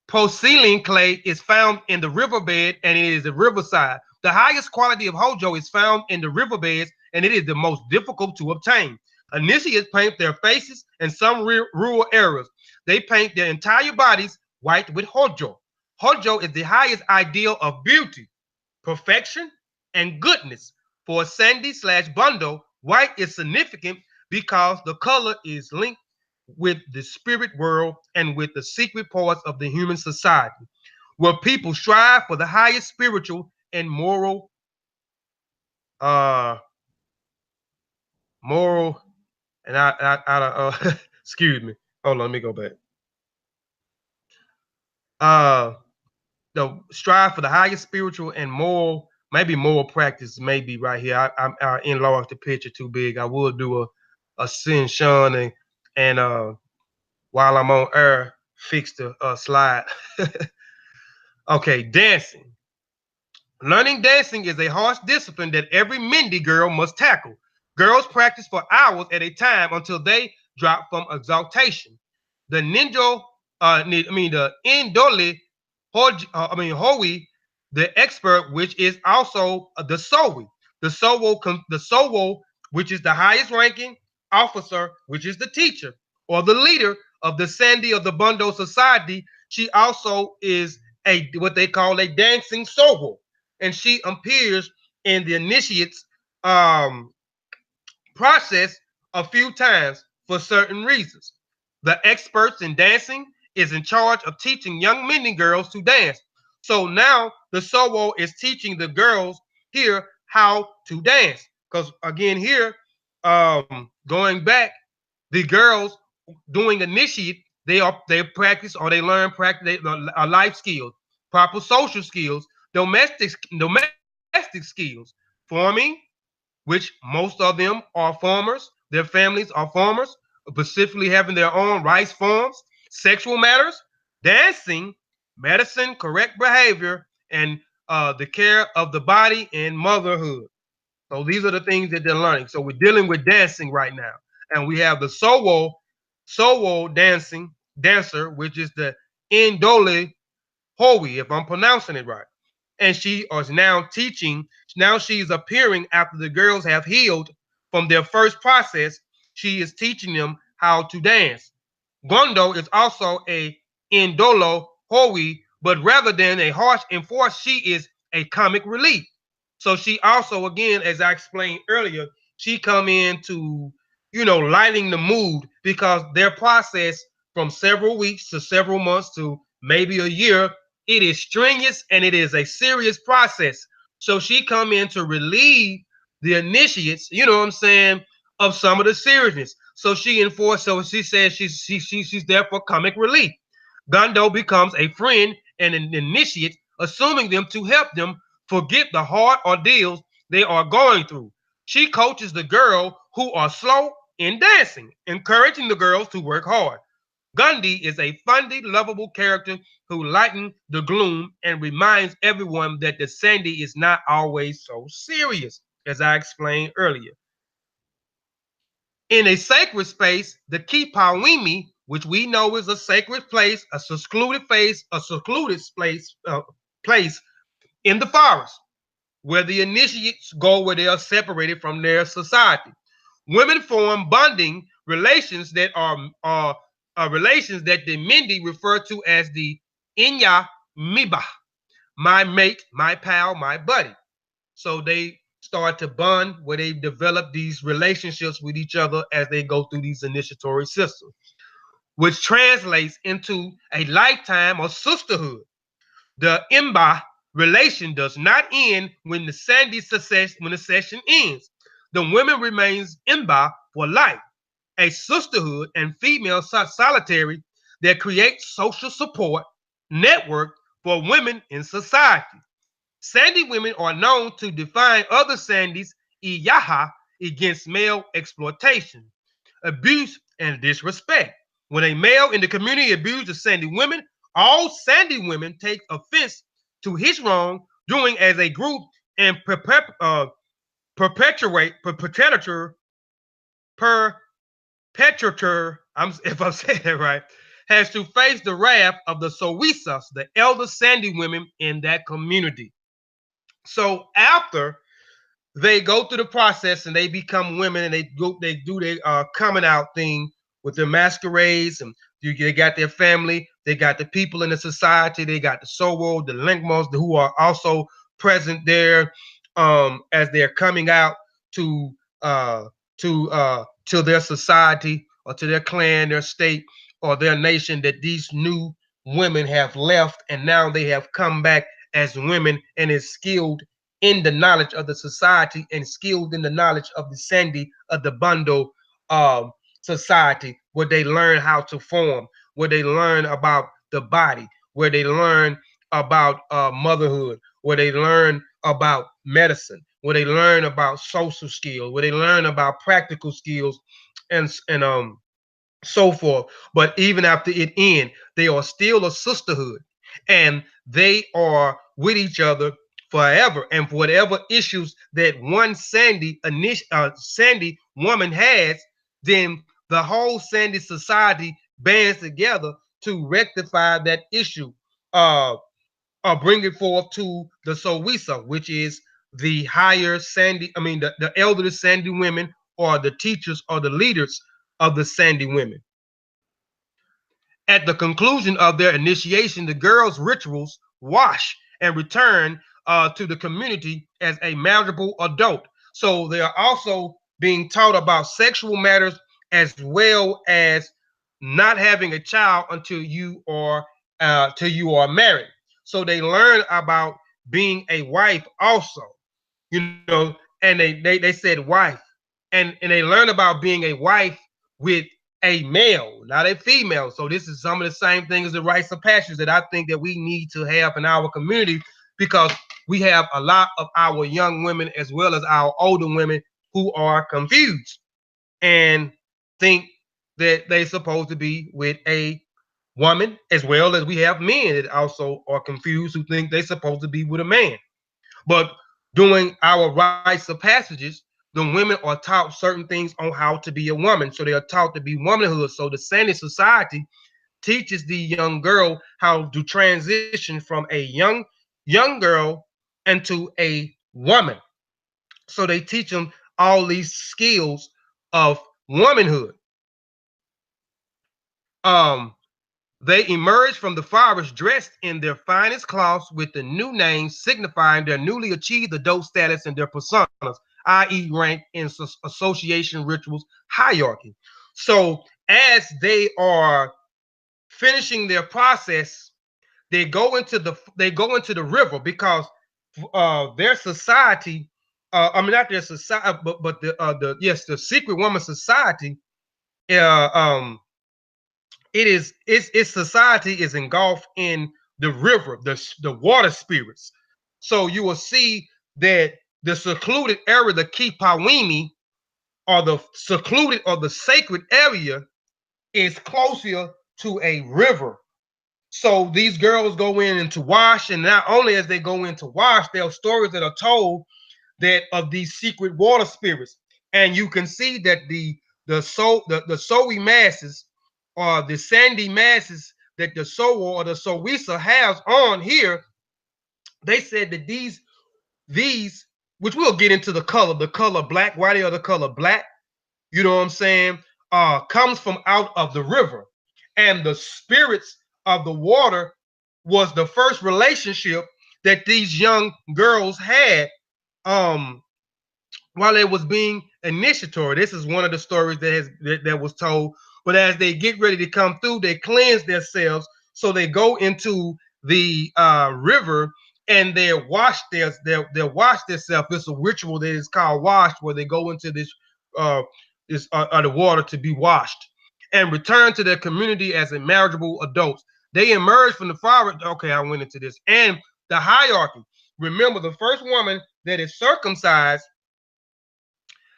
porcelain clay is found in the riverbed, and it is the riverside. The highest quality of Hojo is found in the riverbeds, and it is the most difficult to obtain. Initiates paint their faces in some rural areas. They paint their entire bodies white with Hojo. Hojo is the highest ideal of beauty, perfection, and goodness. For Sande / Bondo, white is significant because the color is linked with the spirit world and with the secret parts of the human society, where people strive for the highest spiritual and moral, and excuse me. Hold on, let me go back. The strive for the highest spiritual and moral, maybe moral practice, maybe right here. I enlarged the picture too big. I would do a sin, Sean, and while I'm on air, fix the slide. Okay, dancing. Learning dancing is a harsh discipline that every Mende girl must tackle. Girls practice for hours at a time until they drop from exaltation. The ninja, the indole, hoi, the expert, which is also the sowi. The sowo, which is the highest ranking officer, which is the teacher or the leader of the Sande of the Bondo society. She also is a what they call a dancing sowo, and she appears in the initiates process a few times for certain reasons. The experts in dancing is in charge of teaching young Mende girls to dance. So now the Sowo is teaching the girls here how to dance. Because again, here, going back, the girls doing initiate, they practice or they learn practice life skills, proper social skills, domestic skills, farming, which most of them are farmers. Their families are farmers, specifically having their own rice farms, sexual matters, dancing, medicine, correct behavior, and the care of the body and motherhood. So these are the things that they're learning. So we're dealing with dancing right now. And we have the Sowo dancer, which is the Indole Hoi, if I'm pronouncing it right. And she is now teaching. Now she's appearing after the girls have healed from their first process. She is teaching them how to dance. Gondo is also a Indolo Hoi, but rather than a harsh enforce, she is a comic relief. So she also, again, as I explained earlier, she come in to, lighting the mood, because their process from several weeks to several months to maybe a year, it is strenuous and it is a serious process. So she come in to relieve the initiates, you know what I'm saying, of some of the seriousness. So she says she's there for comic relief. Gondo becomes a friend and an initiate, assuming them to help them forget the hard ordeals they are going through. She coaches the girls who are slow in dancing, encouraging the girls to work hard. Gbandi is a funny, lovable character who lightens the gloom and reminds everyone that the Sande is not always so serious, as I explained earlier. In a sacred space, the Kpelle, which we know is a sacred place, a secluded place in the forest, where the initiates go, where they are separated from their society. Women form bonding relations that are relations that the Mende refer to as the Inya Miba, my mate, my pal, my buddy. So they start to bond, where they develop these relationships with each other as they go through these initiatory systems, which translates into a lifetime of sisterhood. The Imba relation does not end when the session ends. The women remains Imba for life, a sisterhood and female solitary that creates social support network for women in society. Sande women are known to define other Sandes Iyaha against male exploitation, abuse, and disrespect. When a male in the community abuses Sande women, all Sande women take offense to his wrong doing as a group and perpetrator, if I'm saying it right, has to face the wrath of the Sowisas, the elder Sande women in that community. So after they go through the process and they become women and they do their coming out thing with their masquerades, and they got their family, they got the people in the society, they got the Sowo, the Linkmos who are also present there as they're coming out to their society or to their clan, their state, or their nation that these new women have left, and now they have come back as women and is skilled in the knowledge of the society and skilled in the knowledge of the Sande of the Bondo society, where they learn how to form, where they learn about the body, where they learn about motherhood, where they learn about medicine, where they learn about social skills, where they learn about practical skills, and so forth. But even after it ends, they are still a sisterhood, and they are with each other forever. And for whatever issues that one Sande woman has, then the whole Sande society bands together to rectify that issue, uh, or bring it forth to the Sowisa, which is the higher Sande, the elderly Sande women, or the teachers or the leaders of the Sande women. At the conclusion of their initiation, the girls' rituals wash and return to the community as a marriageable adult. So they are also being taught about sexual matters as well as not having a child until you are married. So they learn about being a wife also, and they said wife, and they learn about being a wife with a male, not a female. So this is some of the same things as the rites of passage that I think that we need to have in our community, because we have a lot of our young women as well as our older women who are confused and think that they're supposed to be with a woman, as well as we have men that also are confused who think they're supposed to be with a man. But during our rites of passages, the women are taught certain things on how to be a woman. So they are taught to be womanhood. So the Sande society teaches the young girl how to transition from a young girl into a woman. So they teach them all these skills of womanhood. Um, They emerged from the forest dressed in their finest cloths with the new names signifying their newly achieved adult status and their personas, i.e., rank in association rituals hierarchy. So as they are finishing their process, they go into the river, because their society, not their society, but the secret woman society, uh, um, its society is engulfed in the river, the water spirits. So you will see that the secluded area, the Kpelle, or the secluded or the sacred area, is closer to a river. So these girls go in to wash, and not only as they go in to wash, there are stories that are told that of these secret water spirits, and you can see that the Sowi masses, or the Sande masses, that the Sowa or the Sowisa has on here. They said that these, which we'll get into the color black, why they are the color black, you know what I'm saying, comes from out of the river, and the spirits of the water was the first relationship that these young girls had, um while it was being initiatory. This is one of the stories that was told. But as they get ready to come through, they cleanse themselves. So they go into the river, and they wash themselves. It's a ritual that is called wash, where they go into uh, the water to be washed and return to their community as a marriageable adults. They emerge from the forest. Okay, I went into this. And the hierarchy. Remember, the first woman that is circumcised,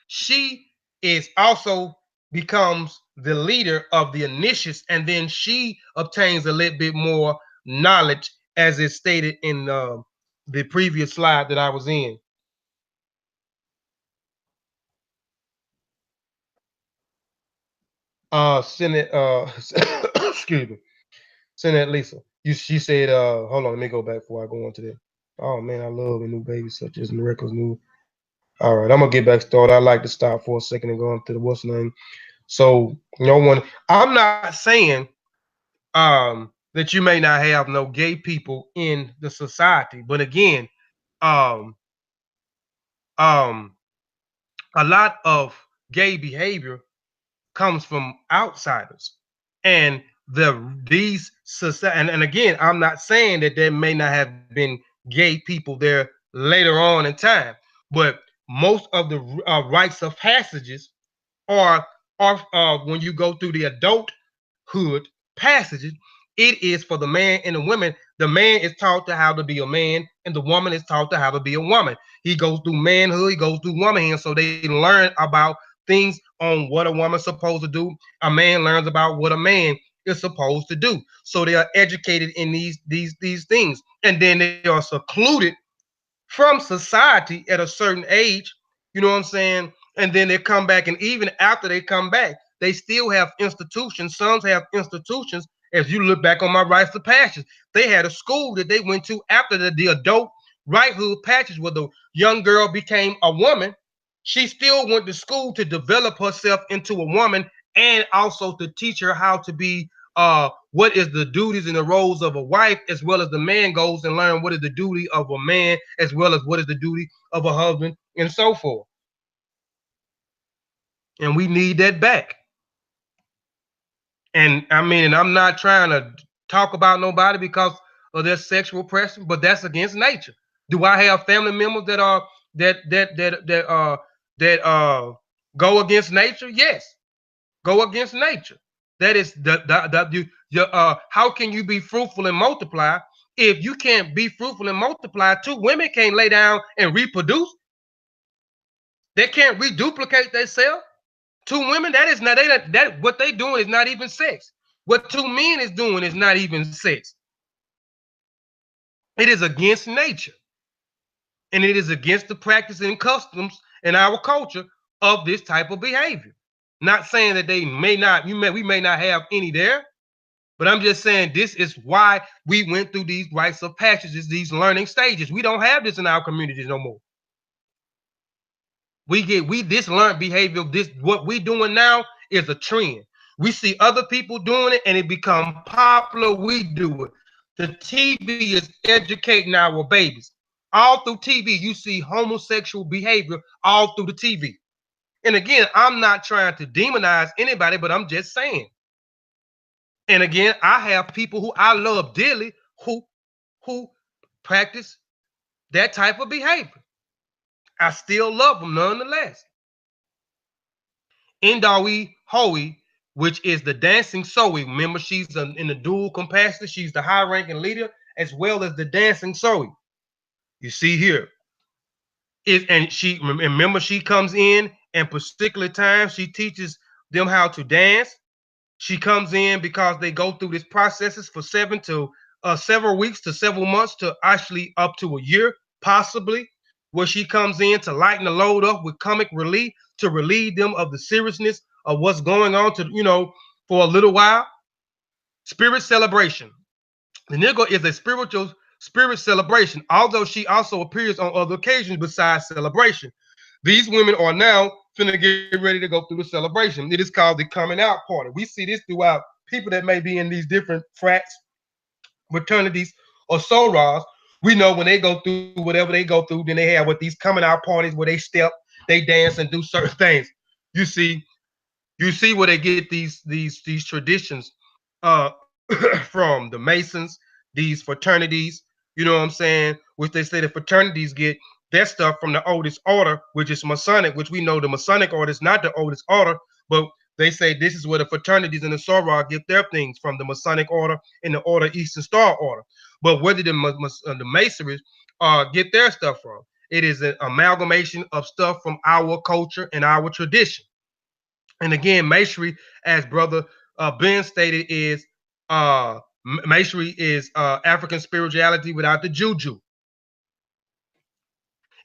she is also becomes the leader of the initiates, and then she obtains a little bit more knowledge, as is stated in the previous slide that I was in. Senate, excuse me, Senate Lisa. She said, hold on, let me go back before I go on to that. Oh man, I love a new baby such as Miracle's new. All right, I'm gonna get back started. I like to stop for a second and go on to the what's name. So no one, I'm not saying that you may not have no gay people in the society, but again, um, um, a lot of gay behavior comes from outsiders. And these society, and again, I'm not saying that there may not have been gay people there later on in time, but most of the rites of passages are when you go through the adulthood passages, it is for the man and the women. The man is taught to how to be a man, and the woman is taught to how to be a woman. He goes through manhood, he goes through womanhood, so they learn about things on what a woman's supposed to do. A man learns about what a man is supposed to do. So they are educated in these things, and then they are secluded from society at a certain age. You know what I'm saying? And then they come back, and even after they come back, they still have institutions. Some have institutions. As you look back on my rites of passage, they had a school that they went to after the adult righthood passage, where the young girl became a woman. She still went to school to develop herself into a woman, and also to teach her how to be what is the duties and the roles of a wife, as well as the man goes and learn what is the duty of a man, as well as what is the duty of a husband, and so forth. And we need that back. And I mean, and I'm not trying to talk about nobody because of their sexual preference, but that's against nature. Do I have family members that are that go against nature? Yes, go against nature. That is how can you be fruitful and multiply if you can't be fruitful and multiply? Two women can't lay down and reproduce. They can't reduplicate themselves. Two women, that is not that what they doing is not even sex. What two men is doing is not even sex. It is against nature, and it is against the practice and customs in our culture of this type of behavior. Not saying that they may not, we may not have any there, but I'm just saying this is why we went through these rites of passages, these learning stages. We don't have this in our communities no more. This learned behavior. This what we doing now is a trend. We see other people doing it, and it become popular. We do it. The TV is educating our babies. All through TV, you see homosexual behavior all through the TV. And again, I'm not trying to demonize anybody, but I'm just saying. And again, I have people who I love dearly who practice that type of behavior. I still love them nonetheless. Indawi Hoi, which is the dancing Zoe. Remember, she's in the dual capacity. She's the high-ranking leader as well as the dancing Zoe. You see here. And she remember she comes in and particular times she teaches them how to dance. She comes in because they go through this processes for several weeks to several months to actually up to a year, possibly, where she comes in to lighten the load up with comic relief to relieve them of the seriousness of what's going on for a little while. Spirit celebration. The nigga is a spiritual spirit celebration, although she also appears on other occasions besides celebration. These women are now finna get ready to go through the celebration. It is called the coming out party. We see this throughout people that may be in these different frats, fraternities, or sorors. We know when they go through whatever they go through, then they have with these coming out parties where they step, they dance, and do certain things. You see where they get these traditions from the Masons, these fraternities, you know what I'm saying, which they say the fraternities get their stuff from the oldest order, which is Masonic, which we know the Masonic order is not the oldest order, but they say this is where the fraternities and the soror get their things from, the Masonic order and the Order Eastern Star order. But where did the Masonries get their stuff from? It is an amalgamation of stuff from our culture and our tradition. And again, Masonry, as brother Ben stated, is Masonry is African spirituality without the juju.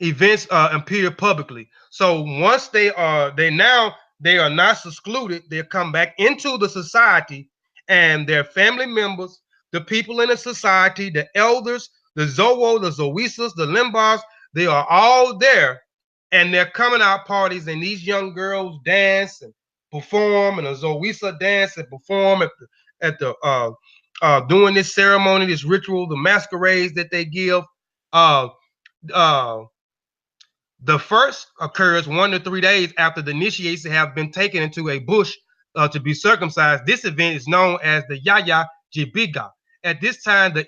Events appear publicly. So once they are not excluded. They come back into the society, and their family members, the people in the society, the elders, the Zowo, the Zoisas, the Limbars, they are all there, and they're coming out parties, and these young girls dance and perform, and the Zoisa dance and perform at the doing this ceremony, this ritual, the masquerades that they give. Uh, uh, the first occurs 1 to 3 days after the initiation have been taken into a bush to be circumcised. This event is known as the Yaya Jibiga. At this time, the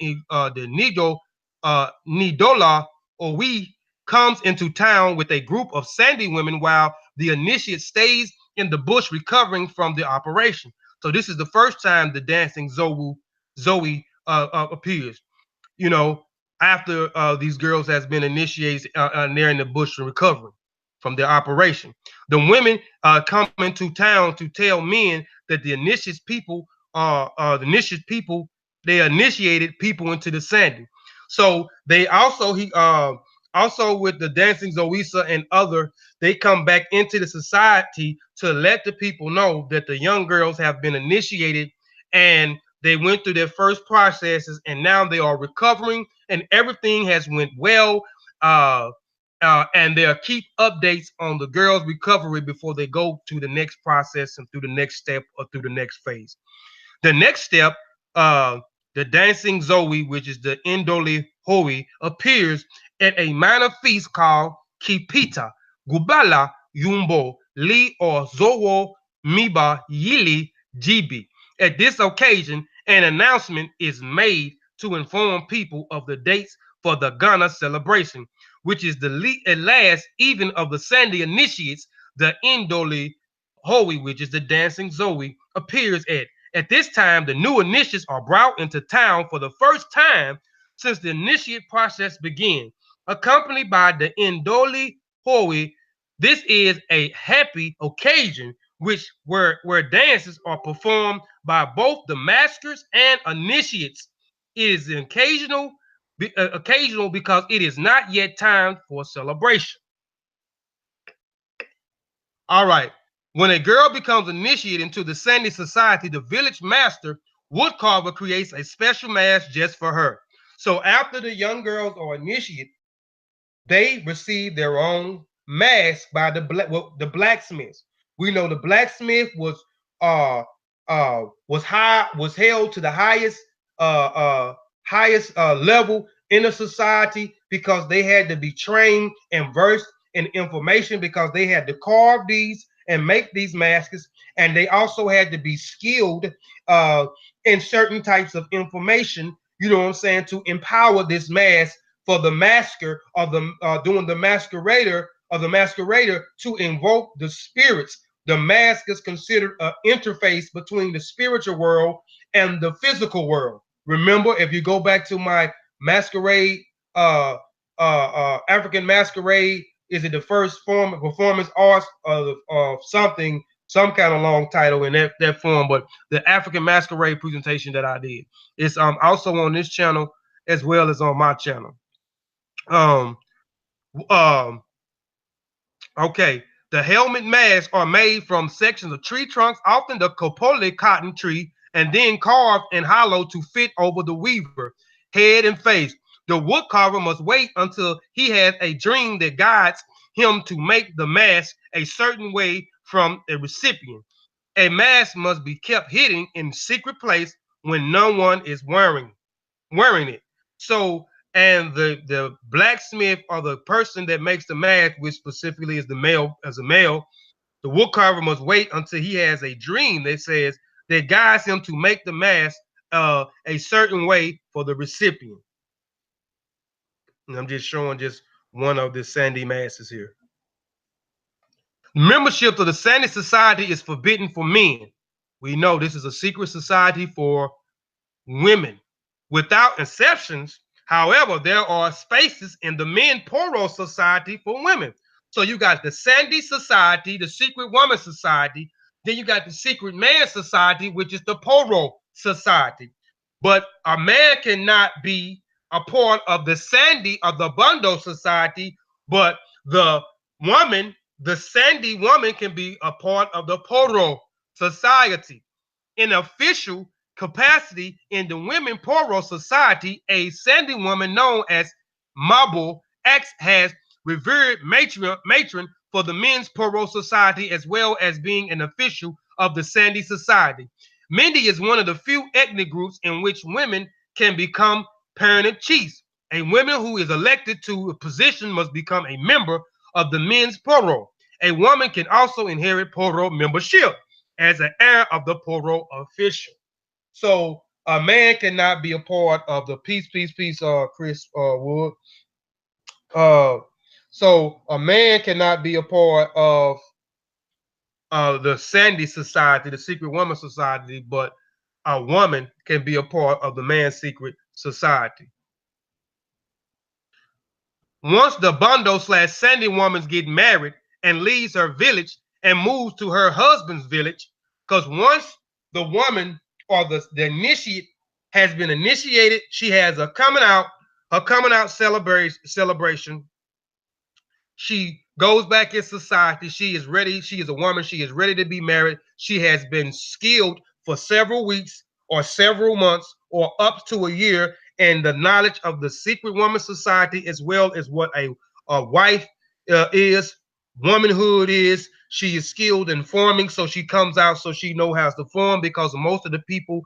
Nidola Owi comes into town with a group of Sandy women while the initiate stays in the bush recovering from the operation. So this is the first time the dancing Zoe appears. You know, after these girls has been initiated they're in the bush and recovering from their operation. The women come into town to tell men that the initiates people they initiated people into the Sandy. So they also also with the dancing Zoisa and other, they come back into the society to let the people know that the young girls have been initiated and they went through their first processes and now they are recovering and everything has went well. And they'll keep updates on the girls' recovery before they go to the next process and through the next step or through the next phase. The next step, the dancing Zoe, which is the Indoli Hoi, appears at a minor feast called Kipita, Gubala, Yumbo, Li, or Zowo, Miba, Yili, Jibi. At this occasion, an announcement is made to inform people of the dates for the Ghana celebration, which is the last even of the Sandy initiates. The Indoli Hoi, which is the dancing Zoe, appears at. At this time, the new initiates are brought into town for the first time since the initiate process began, accompanied by the Indoli Hoi. This is a happy occasion where dances are performed by both the maskers and initiates. It is occasional because it is not yet time for celebration. All right. When a girl becomes initiated into the Sandy society, the village master woodcarver creates a special mask just for her. So after the young girls are initiated, they receive their own mask by the blacksmiths. We know the blacksmith was held to the highest level in the society because they had to be trained and versed in information because they had to carve these and make these masks, and they also had to be skilled in certain types of information, you know what I'm saying, to empower this mask for the masker or the doing the masquerader or the masquerader to invoke the spirits. The mask is considered an interface between the spiritual world and the physical world. Remember, if you go back to my masquerade, African masquerade, is it the first form of performance arts of something, some kind of long title in that form, but the African masquerade presentation that I did. It's also on this channel as well as on my channel. Okay, the helmet masks are made from sections of tree trunks, often the Kpelle cotton tree, and then carved and hollowed to fit over the weaver, head and face. The woodcarver must wait until he has a dream that guides him to make the mask a certain way from a recipient. A mask must be kept hidden in a secret place when no one is wearing it. So, and the blacksmith or the person that makes the mask, which specifically is the male, the woodcarver must wait until he has a dream that says that guides him to make the mask a certain way for the recipient. And I'm just showing just one of the Sandy masks here. Membership to the Sandy Society is forbidden for men. We know this is a secret society for women. Without exceptions, however, there are spaces in the Men Poro Society for women. So you got the Sandy Society, the Secret Woman Society, then you got the Secret Man Society, which is the Poro Society. But a man cannot be a part of the Sandy or the Bondo Society, but the woman, the Sandy woman, can be a part of the Poro Society. In official capacity in the Women Poro Society, a Sandy woman known as Mabo acts as revered matron for the Men's Poro Society, as well as being an official of the Sandy Society. Mende is one of the few ethnic groups in which women can become permanent chiefs. A woman who is elected to a position must become a member of the Men's Poro. A woman can also inherit Poro membership. as an heir of the parole official. So a man cannot be a part of the peace, Chris Wood. So a man cannot be a part of the Sandy Society, the Secret Woman Society, but a woman can be a part of the Man's Secret Society. Once the Bondo / Sandy woman get married and leaves her village and moves to her husband's village, because once the woman or the initiate has been initiated, she has a coming out celebration. She goes back in society. She is ready. She is a woman. She is ready to be married. She has been skilled for several weeks or several months or up to a year in the knowledge of the Secret Woman Society, as well as what a wife is, womanhood is. She is skilled in forming, so she comes out so she knows how to form, because most of the people,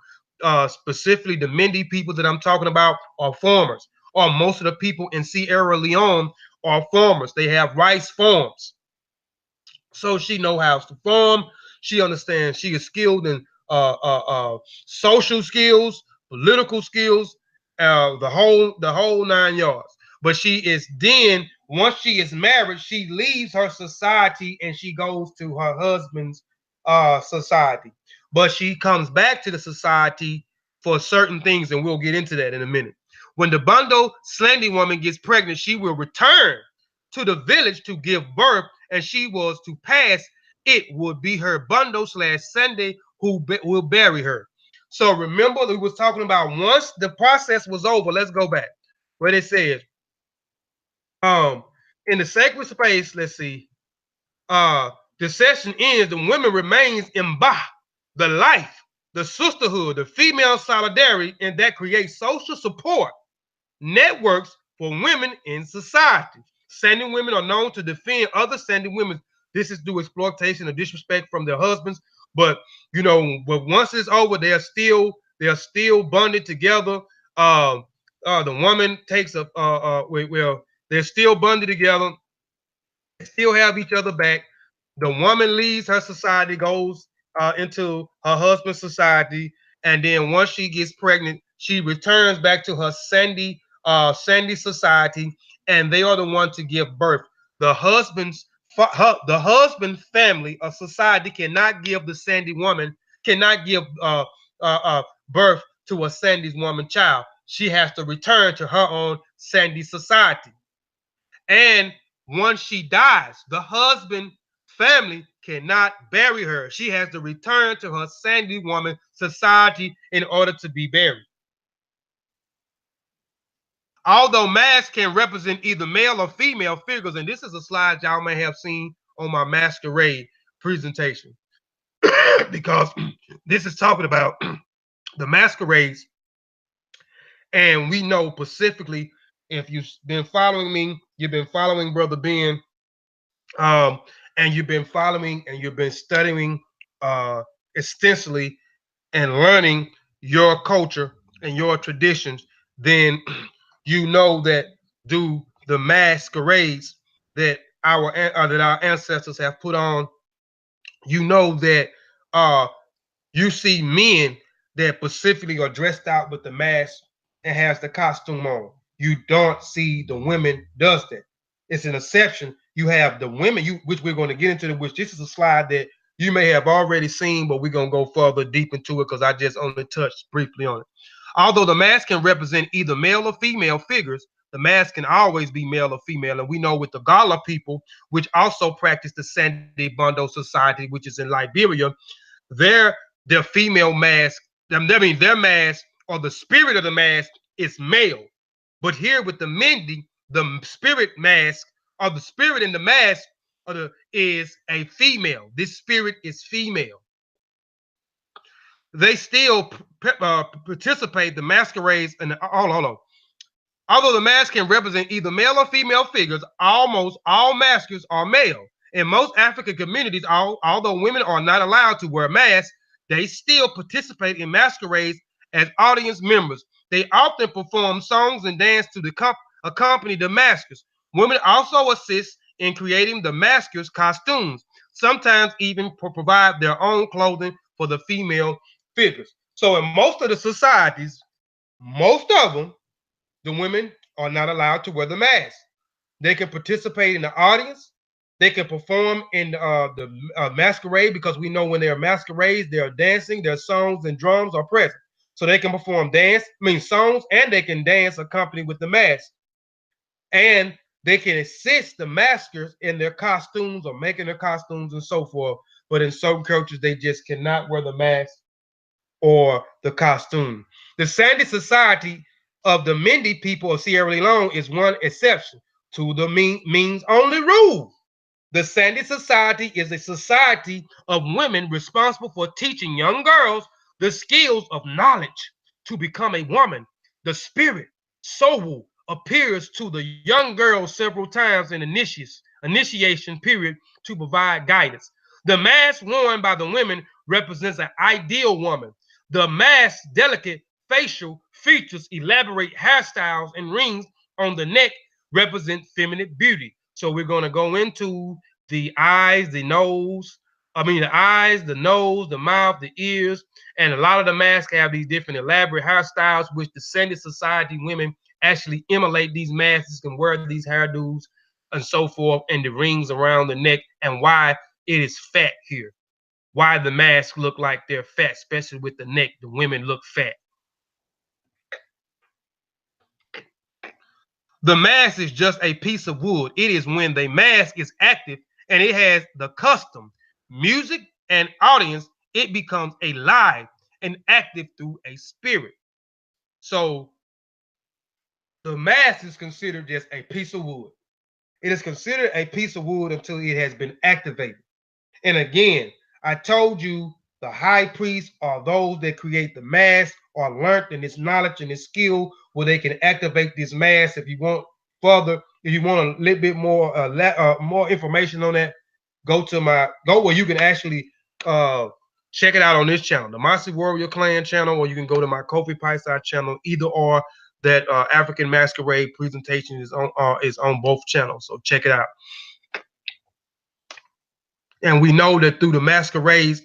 specifically the Mende people that I'm talking about, are formers. Or most of the people in Sierra Leone are farmers. They have rice farms. So she knows how to farm. She understands. She is skilled in social skills, political skills, the whole 9 yards. But she is then, once she is married, she leaves her society and she goes to her husband's society. But she comes back to the society for certain things, and we'll get into that in a minute. When the Bondo Sandy woman gets pregnant, she will return to the village to give birth, and she was to pass. It would be her Bondo / Sande who will bury her. So remember, we was talking about once the process was over. Let's go back where it says, in the sacred space. Let's see. The session ends. The women remains in Ba, the life, the sisterhood, the female solidarity, and that creates social support networks for women in society. Sandy women are known to defend other Sandy women. This is through exploitation or disrespect from their husbands. But but once it's over, they're still bonded together. The woman takes a well, they're still bonded together. They still have each other back. The woman leaves her society, goes into her husband's society, and then once she gets pregnant, she returns back to her Sandy society, and they are the one to give birth. The husband family or society cannot give the Sandy woman, cannot give birth to a Sandy's woman child. She has to return to her own Sandy society. And once she dies, the husband family cannot bury her. She has to return to her Sandy woman society in order to be buried. Although masks can represent either male or female figures, and this is a slide y'all may have seen on my masquerade presentation, because this is talking about the masquerades. And we know specifically, if you've been following me, you've been following Brother Ben, and you've been following and you've been studying extensively and learning your culture and your traditions, then you know that do the masquerades that our ancestors have put on. You know that you see men that specifically are dressed out with the mask and has the costume on. You don't see the women does that. It's an exception. You have the women, which we're going to get into, which this is a slide that you may have already seen, but we're going to go further deep into it because I just only touched briefly on it. Although the mask can represent either male or female figures, the mask can always be male or female. And we know with the Gola people, which also practice the Sande Bondo society, which is in Liberia, their female mask, their mask or the spirit of the mask is male. But here with the Mende, the spirit mask or the spirit in the mask is a female. This spirit is female. They still participate the masquerades and hold on. Although the mask can represent either male or female figures, almost all maskers are male. In most African communities, although women are not allowed to wear masks, they still participate in masquerades as audience members. They often perform songs and dance to accompany the maskers. Women also assist in creating the maskers' costumes. sometimes even provide their own clothing for the female figures. So in most of the societies, most of them, the women are not allowed to wear the mask. They can participate in the audience. They can perform in the masquerade, because we know when there are masquerades, there are dancing, their songs and drums are present. So they can perform songs, and they can dance accompanied with the mask. And they can assist the maskers in their costumes or making their costumes and so forth. But in certain cultures, they just cannot wear the mask or the costume. The Sande society of the Mende people of Sierra Leone is one exception to the means only rule. The Sande society is a society of women responsible for teaching young girls the skills of knowledge to become a woman. The spirit, soul, appears to the young girls several times in initiation period to provide guidance. The mask worn by the women represents an ideal woman. The mask's delicate facial features, elaborate hairstyles, and rings on the neck represent feminine beauty. So we're going to go into the eyes, the nose, the nose, the mouth, the ears, and a lot of the masks have these different elaborate hairstyles, which the Sande society women actually emulate these masks and wear these hairdos and so forth, and the rings around the neck, and why it is fat here. Why the masks look like they're fat, especially with the neck, the women look fat. The mask is just a piece of wood. It is when the mask is active and it has the custom, music, and audience, it becomes alive and active through a spirit. So the mask is considered just a piece of wood. It is considered a piece of wood until it has been activated. And again, I told you the high priests are those that create the mask or learned in this knowledge and this skill where they can activate this mask. If you want if you want a little bit more information on that, go where you can actually check it out on this channel, the Mossy Warrior Clan channel, or you can go to my Kofi Paisai channel, either or. That African Masquerade presentation is on both channels, so check it out. And we know that through the masquerades,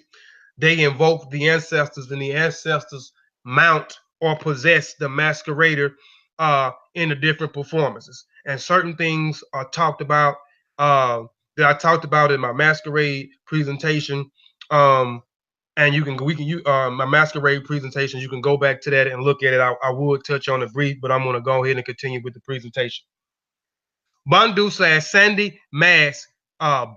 they invoke the ancestors, and the ancestors mount or possess the masquerader in the different performances. And certain things are talked about that I talked about in my masquerade presentation. And my masquerade presentations, you can go back to that and look at it. I would touch on it brief, but I'm going to go ahead and continue with the presentation. Bondo / Sande mask,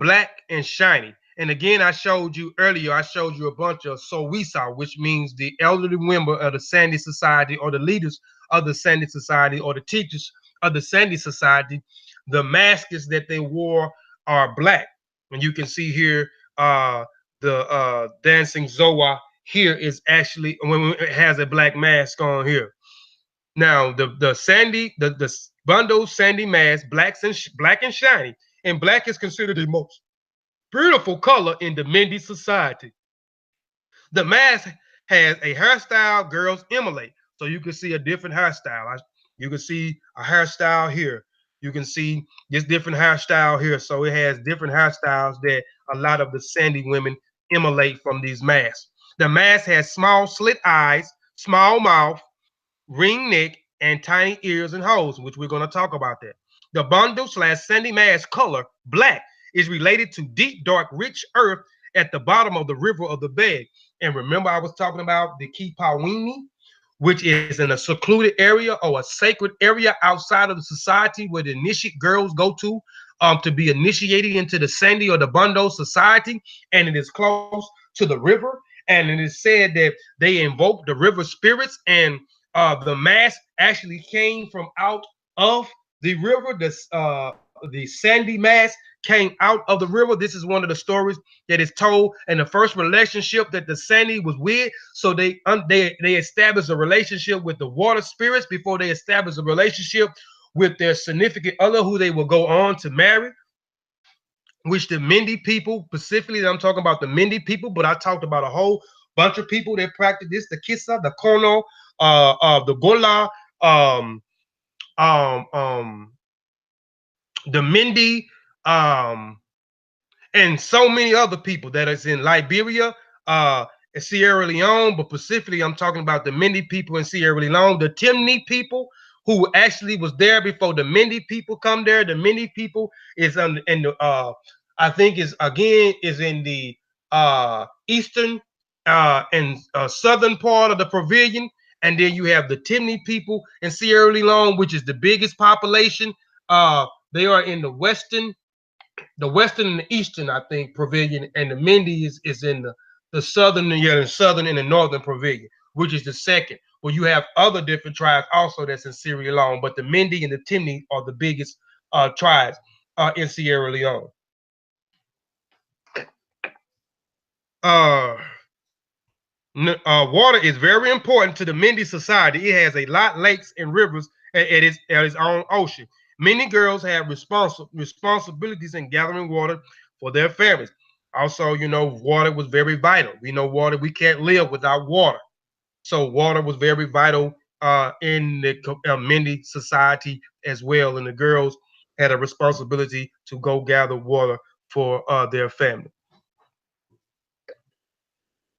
black and shiny. And again, I showed you earlier, I showed you a bunch of Sowisa, which means the elderly member of the Sande society, or the leaders of the Sande society, or the teachers of the Sande society. The masks that they wore are black. And you can see here the dancing Zoa here is actually, when it has a black mask on here. Now the Sande, the Bondo Sande mask, black and shiny, and black is considered the most beautiful color in the Mende society. The mask has a hairstyle girls emulate, so you can see a different hairstyle. You can see a hairstyle here. You can see this different hairstyle here. So it has different hairstyles that a lot of the Sande women emulate from these masks. The mask has small slit eyes, small mouth, ring neck, and tiny ears and holes, which we're going to talk about that. The Bondo / Sande mask color, black, is related to deep, dark, rich earth at the bottom of the river of the bed. And remember, I was talking about the Kpelle, which is in a secluded area or a sacred area outside of the society where the initiate girls go to be initiated into the Sande or the Bondo society. And it is close to the river. And it is said that they invoke the river spirits, and the mask actually came from out of the river. The Sande mask came out of the river. This is one of the stories that is told in the first relationship that the Sande was with. So they established a relationship with the water spirits before they established a relationship with their significant other, who they will go on to marry. Which the Mende people, specifically, I'm talking about the Mende people, but I talked about a whole bunch of people that practice this: the Kissi, the Kono, the Gola, the Mende, and so many other people that is in Liberia, and Sierra Leone, but specifically I'm talking about the Mende people in Sierra Leone, the Temne people who actually was there before the Mende people come there. The Mende people is in the I think is in the eastern and southern part of the pavilion, and then you have the Temne people in Sierra Leone, which is the biggest population. They are in the western and the eastern, I think, pavilion, and the Mende is in the southern, the southern and the northern pavilion, which is the second. Well, you have other different tribes also that's in Sierra Leone, but the Mende and the Temne are the biggest tribes in Sierra Leone. Water is very important to the Mende society. It has a lot of lakes and rivers at its own ocean. Many girls have responsibilities in gathering water for their families. Also, water was very vital. We know water, we can't live without water. So water was very vital in the Mende society as well. And the girls had a responsibility to go gather water for their family.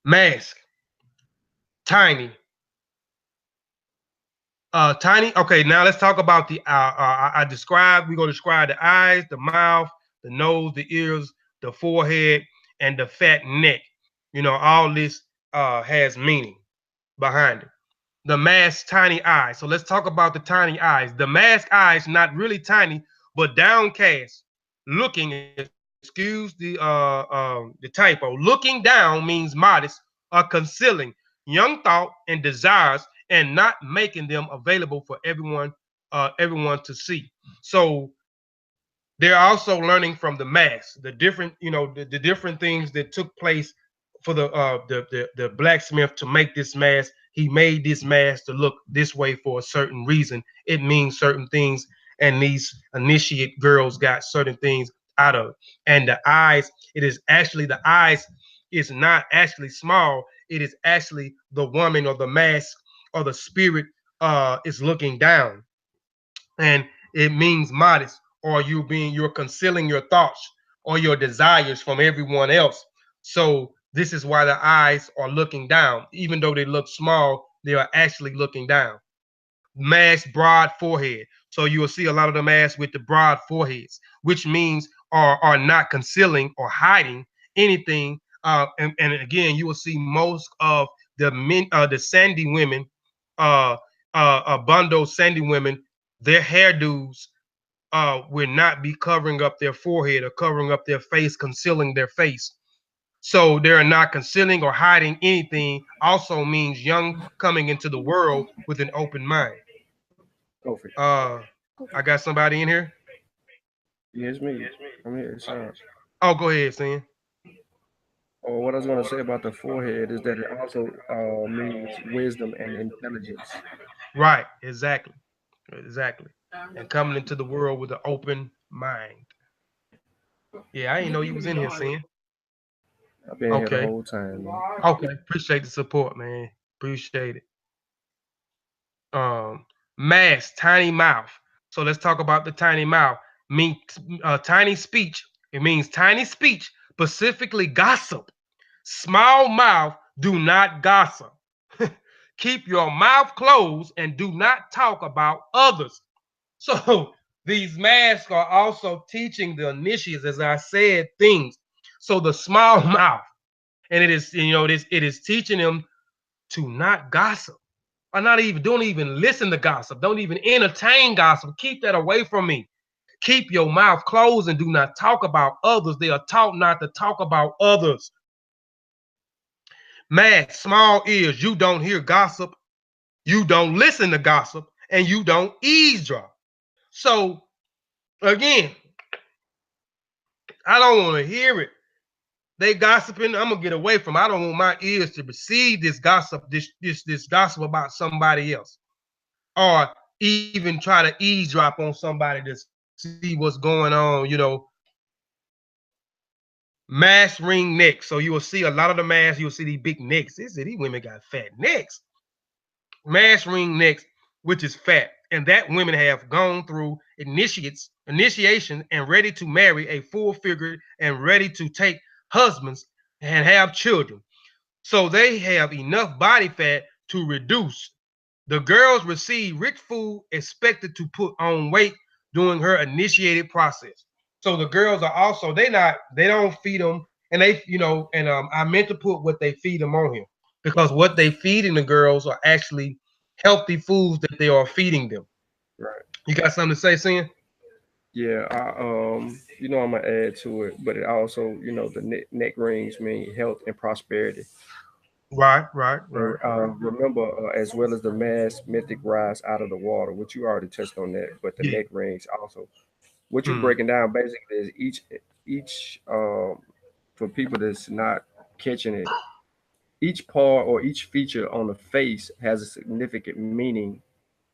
Mask, tiny. Tiny. Okay, now let's talk about the. We're gonna describe the eyes, the mouth, the nose, the ears, the forehead, and the fat neck. All this has meaning behind it. The masked tiny eyes. So let's talk about the tiny eyes. The masked eyes, not really tiny, but downcast, looking. Excuse the typo. Looking down means modest or concealing young thought and desires and not making them available for everyone to see. So they're also learning from the mask, the different, the different things that took place for the blacksmith to make this mask. He made this mask to look this way for a certain reason. It means certain things, and these initiate girls got certain things out of it. And the eyes is not actually small. It is actually the woman or the mask or the spirit is looking down, and it means modest, or you're concealing your thoughts or your desires from everyone else. So this is why the eyes are looking down. Even though they look small, they are actually looking down. Masked broad forehead. So you will see a lot of the masks with the broad foreheads, which means are not concealing or hiding anything. And again, you will see most of the Sandy women, Bondo Sandy women, their hairdos will not be covering up their forehead or covering up their face, concealing their face. So they're not concealing or hiding anything. Also means young, coming into the world with an open mind. Go for it. I got somebody in here. Yes, me. I'm here. Sean. Oh, go ahead, Sam. Or what I was going to say about the forehead is that it also means wisdom and intelligence. Right, exactly. And coming into the world with an open mind. Yeah, I didn't know you was in here, Sam. I've been here the Okay. whole time, man. Okay. Appreciate the support, man. Appreciate it. Mass, tiny mouth. So let's talk about the tiny mouth. Mean tiny speech. It means tiny speech, specifically gossip. Small mouth, do not gossip. Keep your mouth closed and do not talk about others. So these masks are also teaching the initiates, as I said, things. So the small mouth, and it is teaching them to not gossip, or don't even listen to gossip. Don't even entertain gossip. Keep that away from me. Keep your mouth closed and do not talk about others. They are taught not to talk about others. Mask, small ears. You don't hear gossip. You don't listen to gossip, and you don't eavesdrop. So again, I don't want to hear it. They gossiping. I'm gonna get away from. I don't want my ears to receive this gossip, this gossip about somebody else, or even try to eavesdrop on somebody to see what's going on. Mass ring necks. So you will see a lot of the masks. You'll see these big necks. These women got fat necks. Mass ring necks, which is fat, and that women have gone through initiation and ready to marry a full-figured and ready to take husbands and have children. So they have enough body fat to reduce. The girls receive rich food expected to put on weight during her initiated process. So the girls are also they don't feed them and I meant to put what they feed them on here because what they feeding the girls are actually healthy foods that they are feeding them. Right. You got something to say, Sin? Yeah, I'm gonna add to it, but it also, the neck rings mean health and prosperity. Right, right, And right. remember, as well as the mass mythic rise out of the water, which you already touched on that, but the Yeah. neck rings also. What you're Mm, breaking down basically is each for people that's not catching it, each part or each feature on the face has a significant meaning.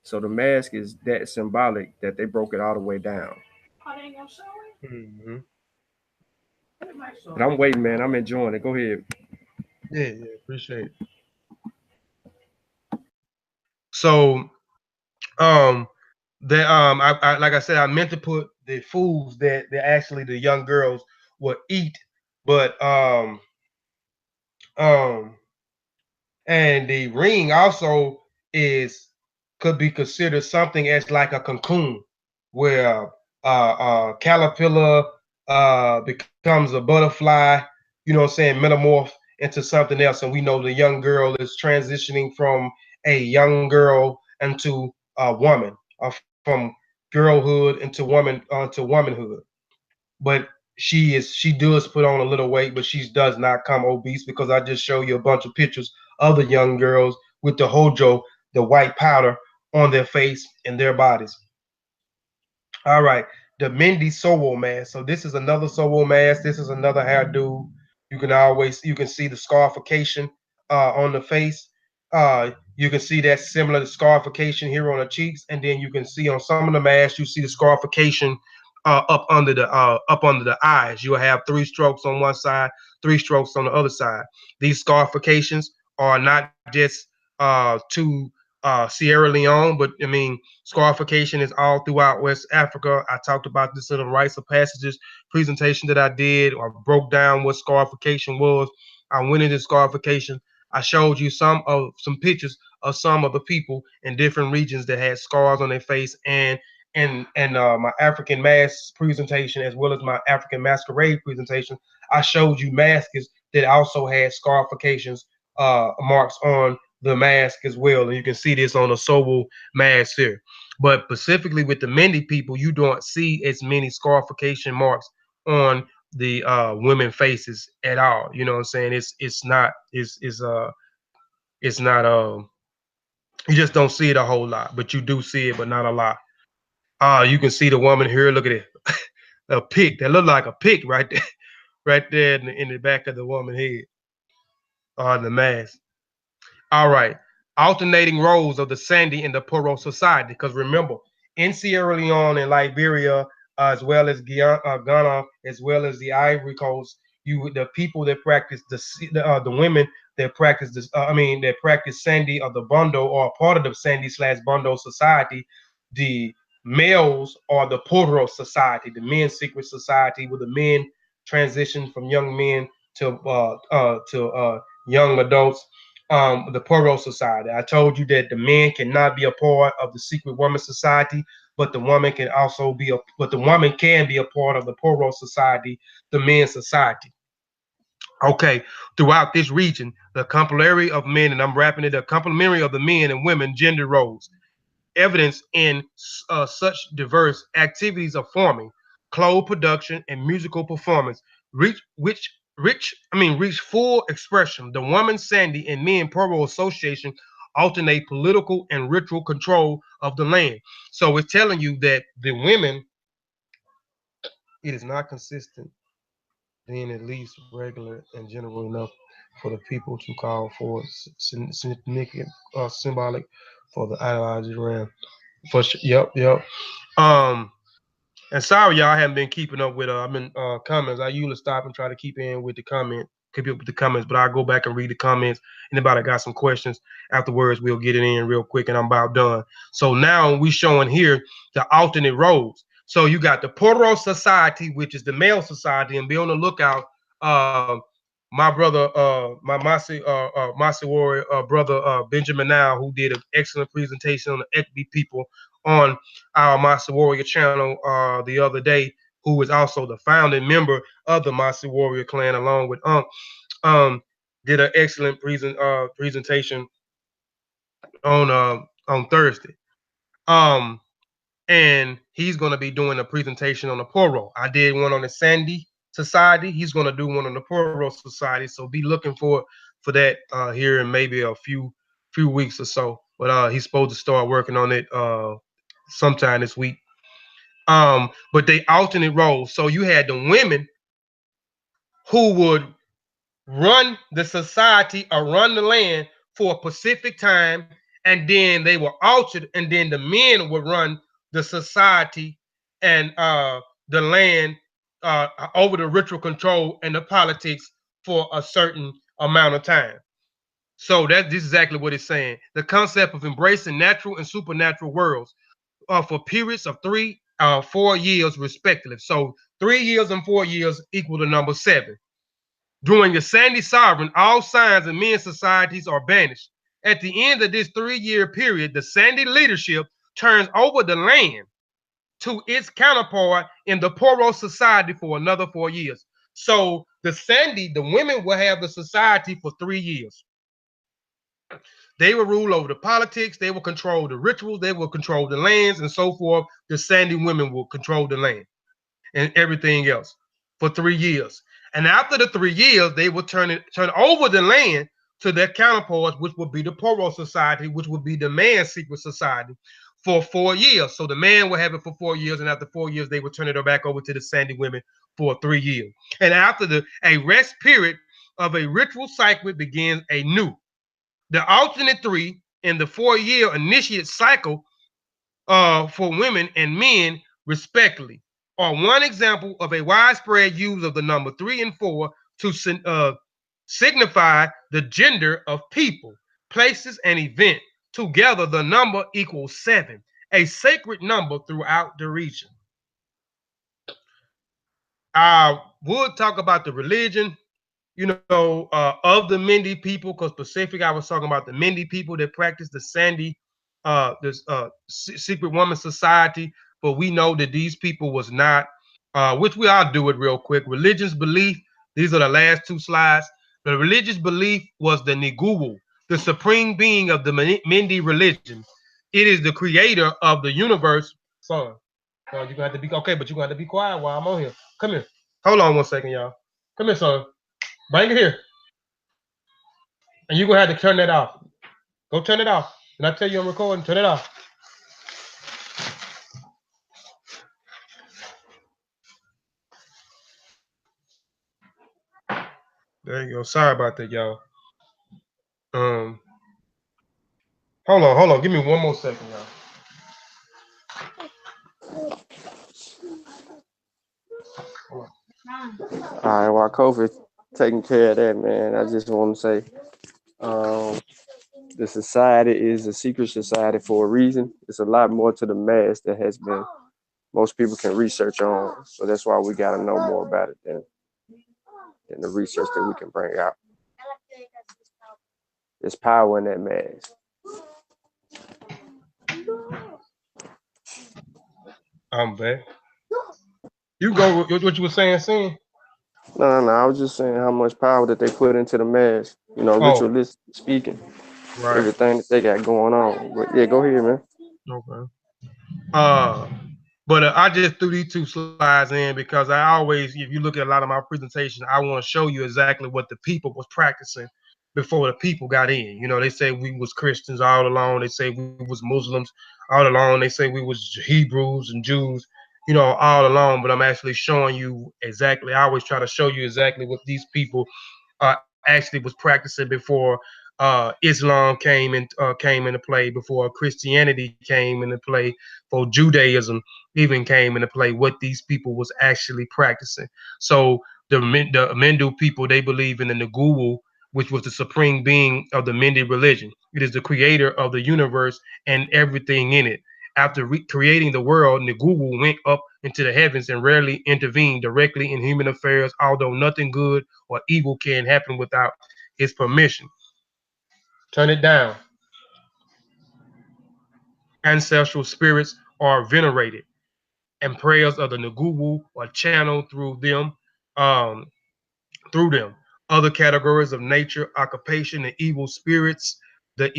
So the mask is that symbolic that they broke it all the way down. mhm. But I'm waiting, man. I'm enjoying it. Go ahead. Yeah, yeah, appreciate it. So, I like I said, I meant to put the foods that actually the young girls will eat, but um, and the ring also is could be considered something as like a cocoon, where caterpillar becomes a butterfly. You know what I'm saying? Metamorph into something else, and we know the young girl is transitioning from a young girl into a woman, from girlhood into womanhood. But she does put on a little weight, but she does not come obese because I just show you a bunch of pictures of the young girls with the hojo, the white powder on their face and their bodies. All right, the Mende Sowo mask. So this is another Sowo mask. This is another hairdo. You can see the scarification on the face. You can see that similar to scarification here on the cheeks, and then you can see on some of the masks you see the scarification up under the eyes. You'll have three strokes on one side, three strokes on the other side. These scarifications are not just to Sierra Leone, but I mean scarification is all throughout West Africa. I talked about this in the rites of passages presentation that I did. I broke down what scarification was. I went into scarification. I showed you some pictures of some of the people in different regions that had scars on their face, and my African mask presentation as well as my African masquerade presentation. I showed you masks that also had scarifications marks on the mask as well, and you can see this on the Sobo mask here. But specifically with the Mende people, you don't see as many scarification marks on the women faces at all. You know what I'm saying? It's not you just don't see it a whole lot, but you do see it, but not a lot. You can see the woman here. Look at it, a pick that look like a pick right there, right there in the back of the woman head on the mask. All right. Alternating roles of the Sande and the Poro society. Because remember, in Sierra Leone and Liberia, as well as Ghana, as well as the Ivory Coast, the people that practice the women that practice this, that practice Sande or the Bondo or a part of the Sande/Bondo society, the males are the Poro society, the men's secret society, where the men transition from young men to young adults, the Poro Society. I told you that the men cannot be a part of the Secret Woman Society, but the woman can be a part of the Poro Society, the men's society. Okay, throughout this region, the complementary of men, and I'm wrapping it up, complementary of the men and women gender roles, evidence in such diverse activities of forming, clothes production, and musical performance, reach full expression. The Woman Sande and Men Poro Association alternate political and ritual control of the land. So it's telling you that the women, it is not consistent, being at least regular and general enough for the people to call for significant symbolic for the ideology realm. Yep, yep. Um, and sorry, y'all haven't been keeping up with. I've been comments. I usually stop and try to keep in with the comment. keep up with the comments, but I'll go back and read the comments. Anybody got some questions afterwards, we'll get it in real quick, and I'm about done. So now we showing here the alternate roles. So you got the Poro Society, which is the male society, and be on the lookout. My brother, my Masi Warrior brother Benjamin Now, who did an excellent presentation on the Ekbi people on our Masi Warrior channel the other day, who is also the founding member of the Masi Warrior clan, along with did an excellent presentation on Thursday. And he's going to be doing a presentation on the Poro. I did one on the Sandy Society. He's going to do one on the Poro Society. So be looking for that here in maybe a few weeks or so. But he's supposed to start working on it sometime this week. But they alternate roles. So you had the women who would run the society or run the land for a specific time, and then they were altered, and then the men would run the society and the land over the ritual control and the politics for a certain amount of time. So this is exactly what it's saying. The concept of embracing natural and supernatural worlds for periods of 3 4 years respectively. So 3 years and 4 years equal the number 7. During the Sandy Sovereign, all signs of men's societies are banished. At the end of this 3-year period, the Sandy leadership turns over the land to its counterpart in the Poro Society for another 4 years. So the Sandy, the women will have the society for 3 years. They will rule over the politics, they will control the rituals, they will control the lands, and so forth. The Sandy women will control the land and everything else for 3 years. And after the 3 years, they will turn over the land to their counterparts, which would be the Poro Society, which would be the man's secret society, for 4 years. So the man will have it for 4 years, and after 4 years, they will turn it back over to the Sandy women for 3 years. And after a rest period of a ritual cycle begins anew. The alternate 3 in the 4-year initiate cycle for women and men, respectively, are one example of a widespread use of the number 3 and 4 to signify the gender of people, places, and event. Together, the number equals 7, a sacred number throughout the region. I would talk about the religion, of the Mende people, because specific, I was talking about the Mende people that practice the Sandy, secret woman society. But we know that these people was not, which I'll do it real quick. Religious belief, these are the last 2 slides. The religious belief was the Niguwu, the supreme being of the Mende religion. It is the creator of the universe. Son, you're going to have to be, okay, but you're going to have to be quiet while I'm on here. Come here. Hold on 1 second, y'all. Come here, son. Bring it here. And you're going to have to turn that off. Go turn it off. And I tell you I'm recording, turn it off. There you go. Sorry about that, y'all. Hold on. Give me 1 more second, y'all. All right, while Kofi taking care of that, man, I just want to say the society is a secret society for a reason. It's a lot more to the mass that has been most people can research on. So that's why we got to know more about it than the research that we can bring out. There's power in that mass. I'm back. You go with what you were saying, Sin? No. I was just saying how much power that they put into the mass. Ritualistic speaking. Right. Everything that they got going on. But yeah, go ahead, man. Okay. But I just threw these 2 slides in because I always, if you look at a lot of my presentations, I want to show you exactly what the people was practicing before the people got in. They say we was Christians all along. They say we was Muslims all along. They say we was Hebrews and Jews, all along. But I'm actually showing you exactly. I always try to show you exactly what these people actually was practicing before Islam came into play, before Christianity came into play, before Judaism even came into play, what these people was actually practicing. So The Mende people, they believe in the Nguwu, which was the supreme being of the Mende religion. It is the creator of the universe and everything in it. After creating the world, Nguwu went up into the heavens and rarely intervened directly in human affairs, although nothing good or evil can happen without his permission. Turn it down. Ancestral spirits are venerated, and prayers of the Nguwu are channeled um, through them. Other categories of nature, occupation, and evil spirits, the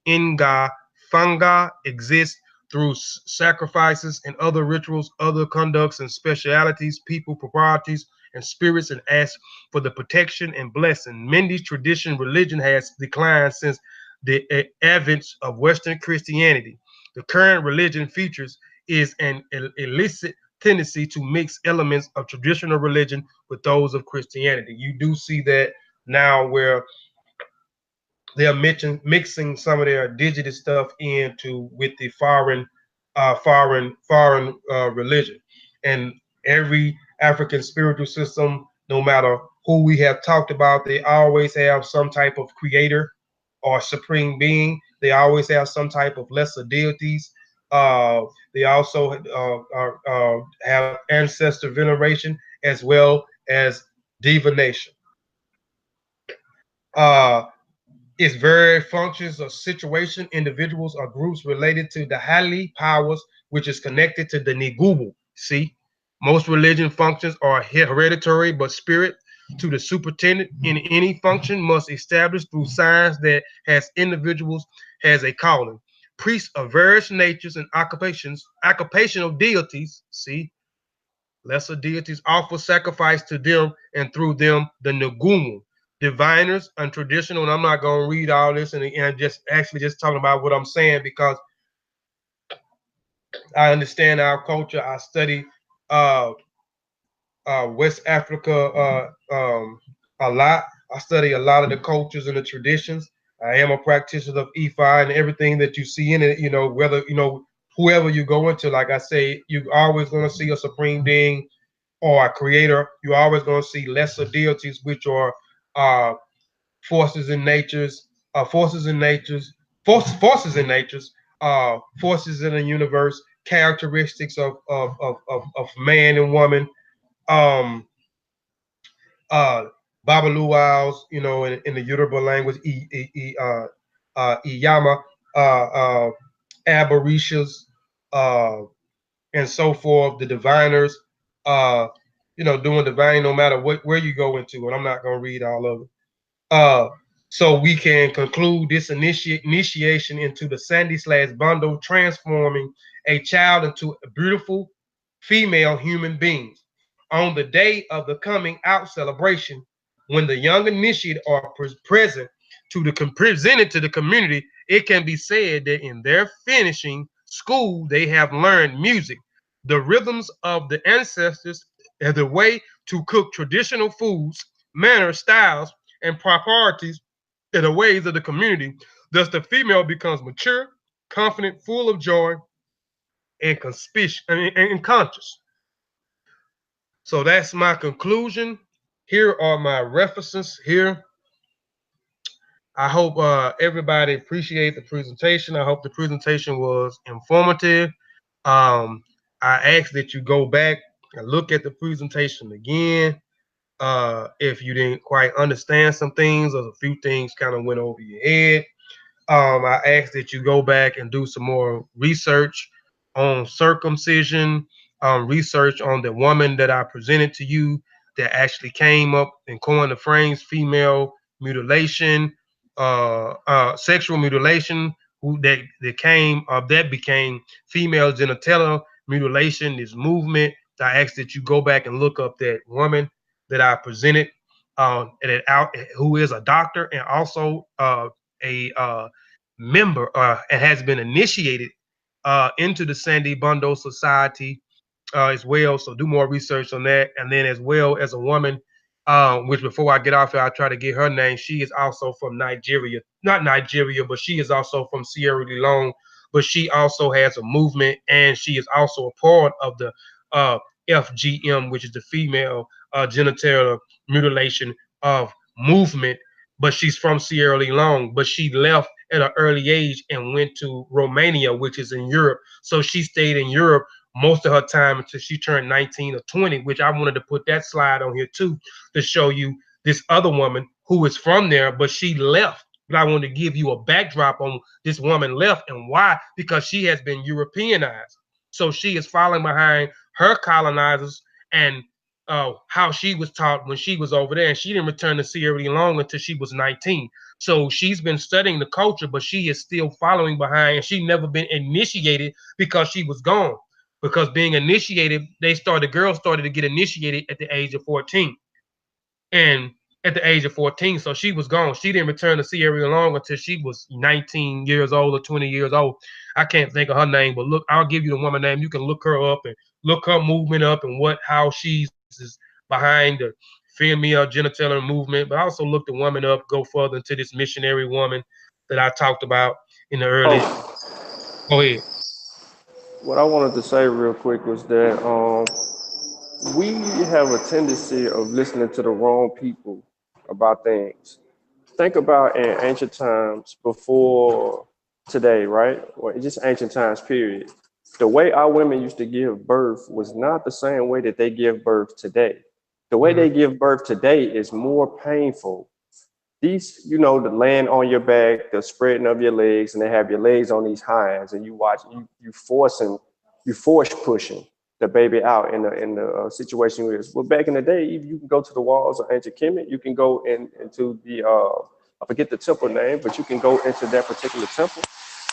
Ingafanga exist through sacrifices and other rituals, other conducts and specialities, people, proprieties, and spirits, and ask for the protection and blessing. Mende's tradition religion has declined since the advent of Western Christianity. The current religion features is an illicit tendency to mix elements of traditional religion with those of Christianity. You do see that now where they are mixing some of their indigenous stuff into with the foreign religion, and every African spiritual system, no matter who we have talked about, they always have some type of creator or supreme being. They always have some type of lesser deities. They also have ancestor veneration as well as divination. Uh, its various functions or situation, individuals or groups related to the highly powers, which is connected to the Nigubu. See, most religion functions are hereditary, but spirit to the superintendent in any function must establish through signs that has individuals has a calling. Priests of various natures and occupational deities, see, lesser deities offer sacrifice to them, and through them the Ngumu. Diviners and traditional, and I'm not going to read all this and just actually just talking about what I'm saying because I understand our culture. I study uh, West Africa a lot. I study a lot of the cultures and the traditions. I am a practitioner of EFI, and everything that you see in it, you know, whether, you know, whoever you go into, like I say, you're always going to see a supreme being or a creator. You're always going to see lesser deities, which are uh, forces in natures, forces in natures, forces in natures, forces in the universe, characteristics of man and woman, um, uh, Babaluaus, you know, in the Yoruba language, Iyama, Aberishas, uh, and so forth, the diviners, uh, you know, doing divine no matter where you go into, and I'm not going to read all of it. Uh, so we can conclude this initiation into the Sande / Bondo, transforming a child into a beautiful female human being. On the day of the coming out celebration, when the young initiate are present presented to the community, it can be said that in their finishing school, they have learned music, the rhythms of the ancestors, and the way to cook traditional foods, manners, styles, and proprieties in the ways of the community. Thus, the female becomes mature, confident, full of joy, and conspicuous and conscious. So that's my conclusion. Here are my references here. I hope everybody appreciate the presentation. I hope the presentation was informative. I ask that you go back and look at the presentation again. If you didn't quite understand some things or a few things kind of went over your head, I ask that you go back and do some more research on circumcision, research on the woman that I presented to you that actually came up and coined the phrase female mutilation, sexual mutilation, that became female genitalia mutilation, this movement. I ask that you go back and look up that woman that I presented, who is a doctor and also a member and has been initiated into the Sande Bondo Society as well. So do more research on that. And then as well as a woman, which before I get off here, I try to get her name. She is also from Nigeria, not Nigeria, but she is also from Sierra Leone. But she also has a movement, and she is also a part of the FGM, which is the female genital mutilation of movement. But she's from Sierra Leone, but she left at an early age and went to Romania, which is in Europe. So she stayed in Europe most of her time until she turned 19 or 20, which I wanted to put that slide on here too to show you this other woman who is from there, but she left. But I wanted to give you a backdrop on this woman left and why, because she has been Europeanized. So she is following behind her colonizers and how she was taught when she was over there. And she didn't return to Sierra Leone until she was 19. So she's been studying the culture, but she is still following behind. And she never been initiated because she was gone. Because being initiated, girls started to get initiated at the age of 14. And at the age of 14, so she was gone. She didn't return to Sierra Leone until she was 19 years old or 20 years old. I can't think of her name, but look, I'll give you the woman name. You can look her up and look her movement up and how she's behind the female genital movement. But also look the woman up, go further into this missionary woman that I talked about in the early. Oh, Go ahead. what I wanted to say real quick was that we have a tendency of listening to the wrong people about things. Think about in ancient times before today, right? Or just ancient times, period. The way our women used to give birth was not the same way that they give birth today. The way they give birth today is more painful. These, the laying on your back, the spreading of your legs, and they have your legs on these hinds, and you watch you force pushing the baby out in the situation where well, back in the day, you can go to the walls of ancient Kemet, you can go into the I forget the temple name, but you can go into that particular temple,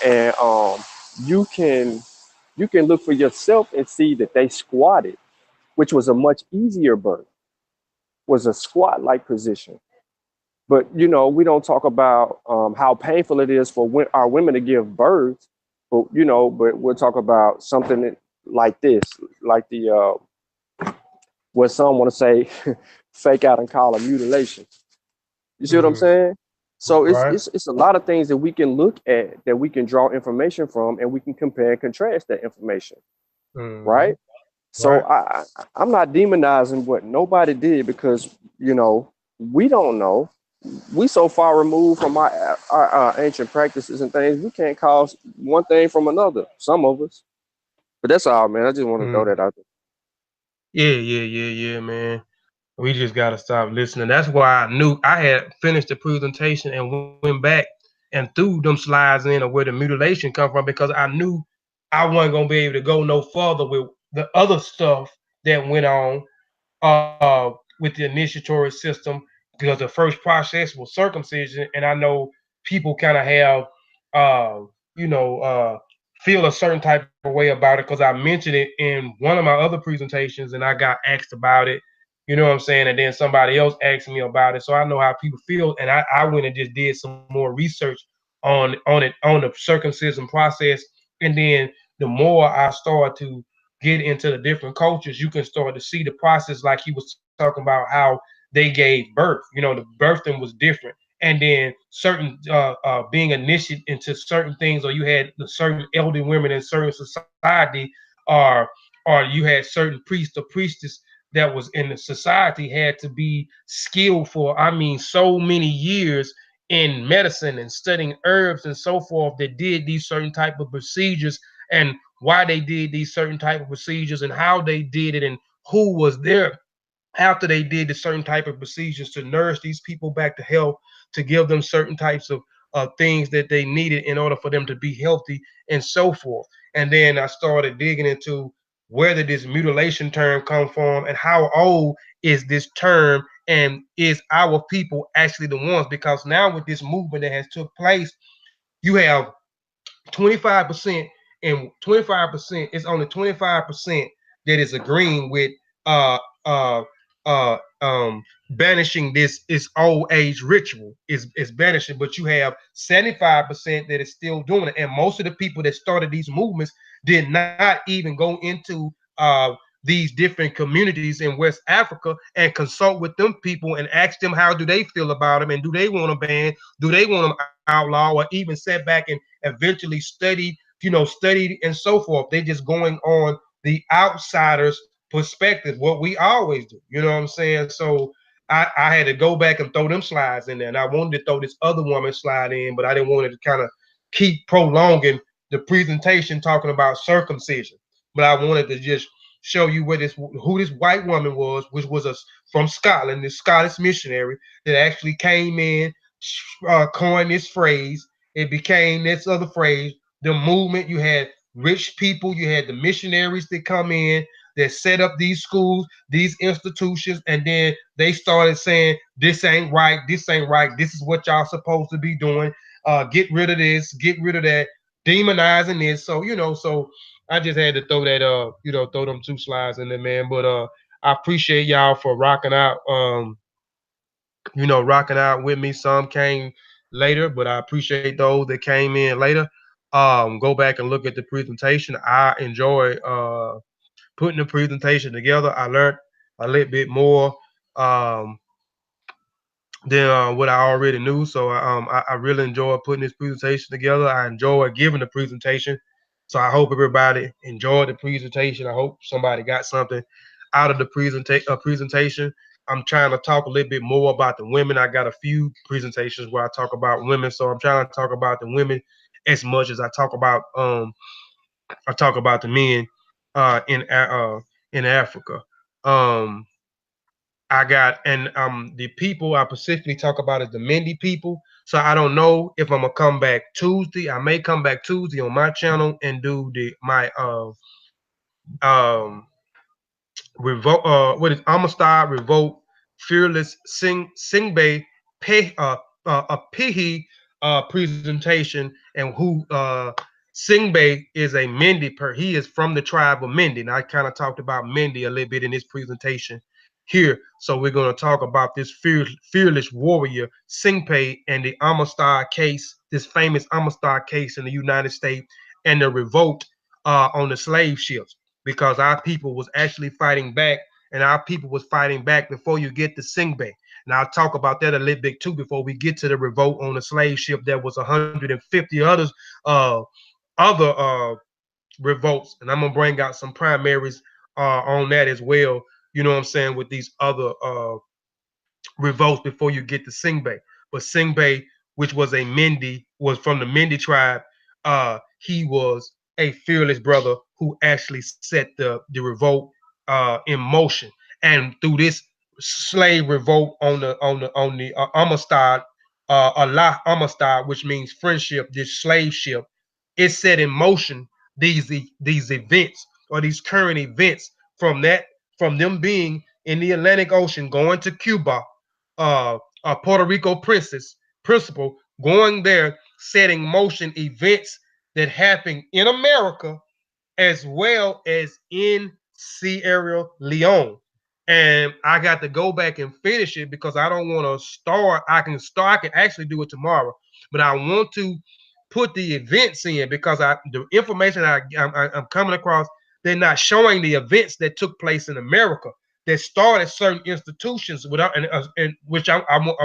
and you can look for yourself and see that they squatted, which was a much easier birth, was a squat like position. But we don't talk about how painful it is for our women to give birth, but we'll talk about something like this, like the what some want to say, fake out and call a mutilation. You see what I'm saying? So Right. it's a lot of things that we can look at, that we can draw information from, and we can compare and contrast that information, right? So Right. I'm not demonizing what nobody did, because we don't know. We so far removed from our ancient practices and things, we can't call one thing from another. Some of us, but that's all, man. I just want to throw that out there. Yeah, man. We just gotta stop listening. That's why I knew I had finished the presentation and went back and threw them slides in of where the mutilation come from, because I knew I wasn't gonna be able to go no further with the other stuff that went on with the initiatory system, because the first process was circumcision, and I know people kind of have you know feel a certain type of way about it, because I mentioned it in one of my other presentations and I got asked about it. You know what I'm saying? And then somebody else asked me about it. So I know how people feel. And I went and just did some more research on the circumcision process. And then the more I started to get into the different cultures, you can start to see the process, like he was talking about how they gave birth. The birthing was different. And then certain being initiated into certain things, or you had certain elderly women in certain society, or or you had certain priest or priestess that was in the society had to be skilled for, I mean, so many years in medicine and studying herbs and so forth, that did these certain type of procedures, and why they did these certain type of procedures and how they did it and who was there after they did the certain type of procedures to nourish these people back to health, to give them certain types of things that they needed in order for them to be healthy and so forth. And then I started digging into where did this mutilation term come from and how old is this term, and is our people actually the ones? Because now with this movement that has took place, you have 25%, and 25%, it's only 25% that is agreeing with uh uh uh banishing this old age ritual, is banishing. But you have 75% that is still doing it, and most of the people that started these movements did not even go into these different communities in West Africa and consult with them people and ask them how do they feel about them, and do they want to ban, do they want them outlaw, or even sit back and eventually studied and so forth. They just going on the outsiders perspective, what we always do. You know what I'm saying? So I had to go back and throw them slides in there. And I wanted to throw this other woman slide in, but I didn't want it to kind of keep prolonging the presentation talking about circumcision. But I wanted to just show you who this white woman was, which was from Scotland, this Scottish missionary that actually came in, coined this phrase. It became this other phrase. The movement, you had rich people, you had the missionaries that come in that set up these schools, these institutions, and then they started saying, this ain't right, this ain't right, this is what y'all supposed to be doing. Get rid of this, get rid of that, demonizing this. So, so I just had to throw that throw them two slides in there, man. But I appreciate y'all for rocking out. Rocking out with me. Some came later, but I appreciate those that came in later. Go back and look at the presentation. I enjoy putting the presentation together. I learned a little bit more um, than what I already knew. So I really enjoy putting this presentation together. I enjoy giving the presentation. So I hope everybody enjoyed the presentation. I hope somebody got something out of the presentation. I'm trying to talk a little bit more about the women. I got a few presentations where I talk about women. So I'm trying to talk about the women as much as I talk about the men in Africa. Um, I got the people I specifically talk about is the Mende people. So I don't know if I'm gonna come back Tuesday. I may come back Tuesday on my channel and do my um revolt what is Amistad Revolt Fearless Singbe Pe a Pihi presentation, and who Singbe is a Mende he is from the tribe of Mende. And I kind of talked about Mende a little bit in this presentation here. So we're going to talk about this fearless warrior Singpe and the Amistad case, this famous Amistad case in the United States, and the revolt on the slave ships, because our people was actually fighting back, and our people was fighting back before you get to Singbe. And I'll talk about that a little bit too before we get to the revolt on the slave ship. There was 150 others, other revolts, and I'm gonna bring out some primaries on that as well. You know what I'm saying, with these other revolts before you get to Singbe. But Singbe, which was was from the Mende tribe. He was a fearless brother who actually set the revolt in motion. And through this slave revolt on the Amistad, Allah Amistad, which means friendship, this slave ship, it set in motion these events, or these current events, from them being in the Atlantic Ocean going to Cuba, a Puerto Rico principal going there, setting motion events that happen in America as well as in Sierra Leone. And I got to go back and finish it because I don't want to start. I can actually do it tomorrow, but I want to put the events in, because the information I'm coming across, they're not showing the events that took place in America that started certain institutions without, and which I'm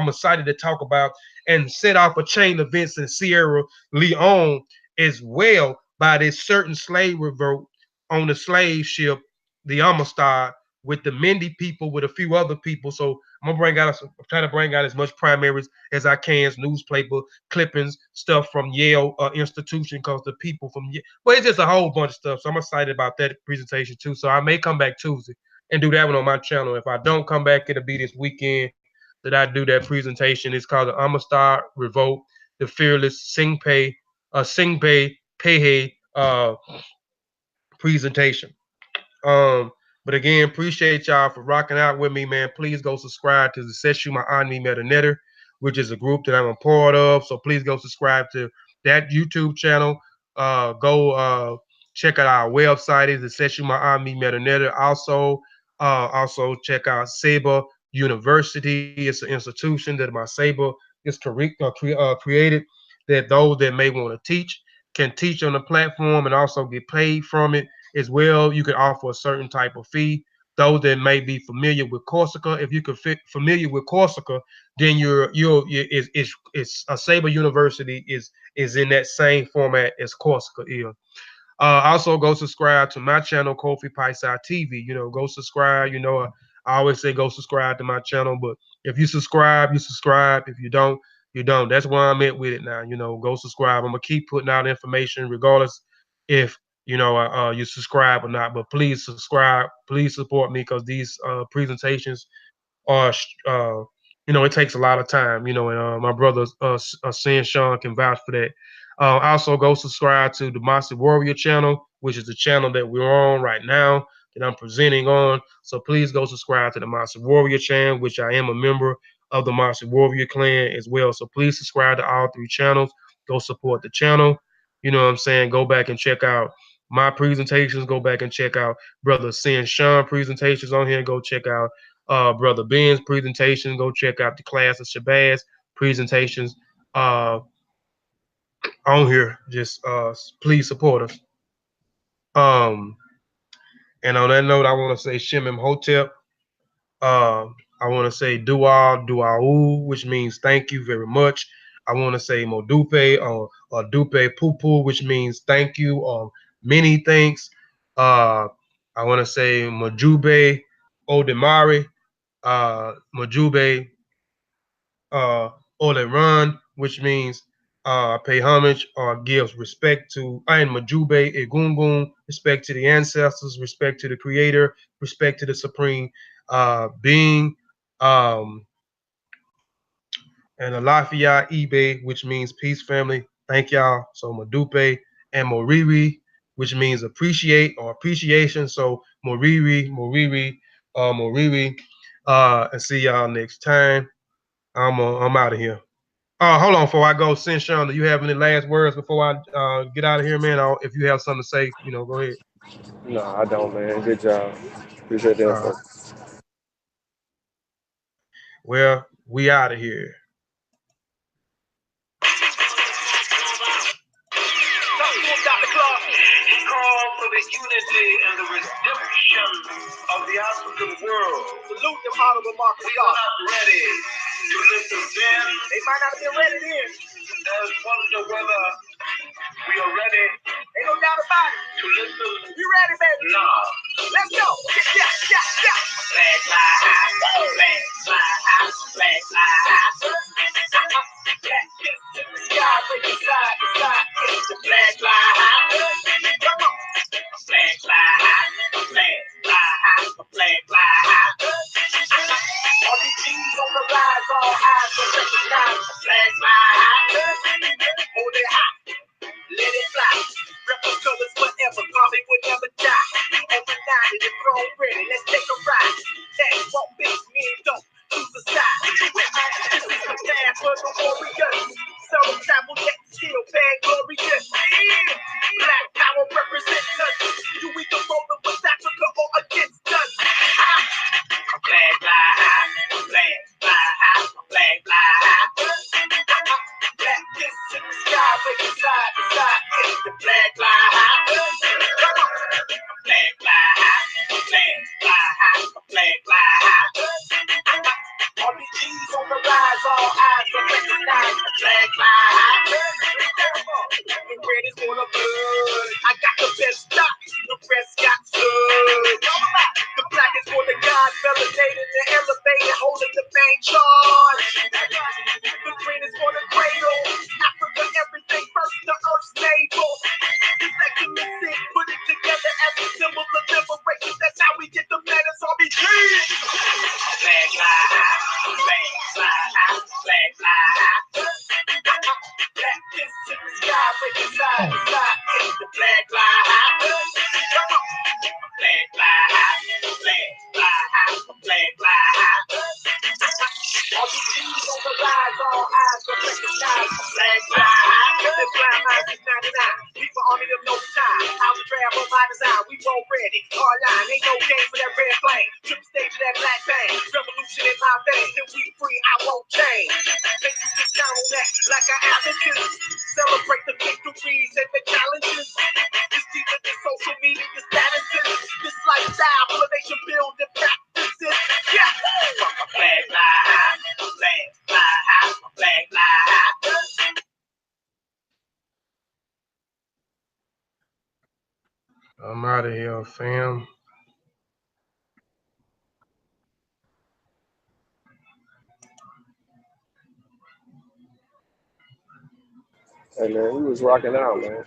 excited to talk about, and set off a chain of events in Sierra Leone as well, by this certain slave revolt on the slave ship, the Amistad, with the Mende people, with a few other people. So I'm trying to bring out as much primaries as I can, newspaper clippings, stuff from Yale institution, because the people from Yale, well, it's just a whole bunch of stuff. So I'm excited about that presentation too. So I may come back Tuesday and do that one on my channel. If I don't come back, it'll be this weekend that I do that presentation. It's called the Amistad Revolt, the Fearless Singpe Pehe presentation. But again, appreciate y'all for rocking out with me, man. Please go subscribe to the Seshu Ma'ani Metanetter, which is a group that I'm a part of. So please go subscribe to that YouTube channel. Go check out our website, is the Seshu Ma'ani Metanetter. Also check out Saber University. It's an institution that my Saber is created, that those that may want to teach can teach on the platform and also get paid from it as well. You can offer a certain type of fee. Those that may be familiar with Corsica, if you can familiar with Corsica, then it's a Saber University is in that same format as Corsica is. Also, go subscribe to my channel, Kofi Paisai TV. You know, go subscribe. You know, I always say go subscribe to my channel, but if you subscribe, you subscribe. If you don't, you don't. That's where I'm at with it now. You know, go subscribe. I'm gonna keep putting out information regardless if you know you subscribe or not. But please subscribe. Please support me because these presentations are you know, it takes a lot of time, you know, and my brother Sin Sean can vouch for that. Also go subscribe to the Monster Warrior channel, which is the channel that we're on right now that I'm presenting on. So please go subscribe to the Monster Warrior channel, which I am a member of the Monster Warrior clan as well. So please subscribe to all three channels. Go support the channel. You know what I'm saying? Go back and check out my presentations. Go back and check out brother Sin Sean presentations on here. Go check out Brother Ben's presentation. Go check out the class of Shabazz presentations on here. Just please support us. And on that note, I want to say Shemim Hotep. I want to say Duau, which means thank you very much. I want to say Modupe or Dupe Pupu, which means thank you or many thanks. I want to say Majube Odemari, Majube Ole Run, which means pay homage or gives respect to Ayin Majube Egungun, respect to the ancestors, respect to the creator, respect to the supreme being. And Alafia Ibe, which means peace, family. Thank y'all. So Madupe and Moriri, which means appreciate or appreciation. So Moriri, Moriri. And see y'all next time. I'm out of here. Hold on, before I go, Sean, do you have any last words before I get out of here, man? Or if you have something to say, you know, go ahead. No, I don't, man. Good job. Appreciate the info. Well, we out of here. Call for the unity and the redemption of the African world. Salute them honorable market God. Ready to listen then. They might not have been ready then. There's wonder whether we are ready. Ain't no doubt about it. To listen. You ready, baby? Nah. Let's go. Yeah. Flag fly high. Flag fly high. Flag fly high. Black kiss to the sky, breaking side to side. It's the flag fly high. Come on. Flag fly high. Flag fly high. Flag fly high. All these G's on the rise, all eyes will recognize the flag fly high. Hold it high. Let it fly. Rebel colors forever, Bobby would never die. Every night in the throne ready, let's take a ride. That won't fix me, don't choose a side. This is the path for the warriors. Some travel yet still glorious. Black power represents us. You either rolling with Africa or against us. Flag fly high, flag fly high, flag fly high. Black kiss in the sky, breaking side to side. It's the flag fly high. Come on. Flag fly high, flag fly high, flag fly high. All these G's on the rise, all eyes will recognize the flag fly high. The red is for the blood. I got the best stock, the rest got stood. The black is for the gods, validated and elevated, holding the main charge. The green is for the cradle. Africa, everything first, the earth's navel. The second is sick, put it together as a symbol of liberation. That's how we get the letters RBG. Flag fly high, flag fly high, flag fly high. Black kiss in the sky, breaking side to side. It's the flag fly high. Come on. Flag fly high, flag fly high, flag fly high. All these G's on the rise, all eyes will recognize the flag fly high. This fly high is 99. People army of no time. I was travel by design. We roll ready. Hard line, ain't no game for that red flame. Trip stage of that black bang. Revolution in my veins. Till we free, I won't change. Then you can count on that like an advocate. Celebrate the victories and the challenges. It's deeper than social media statuses. This lifestyle, elevation, building practices. Yeah. Flag fly high, flag fly high, flag fly high. I'm out of here, fam. Hey man, he was rocking out, man.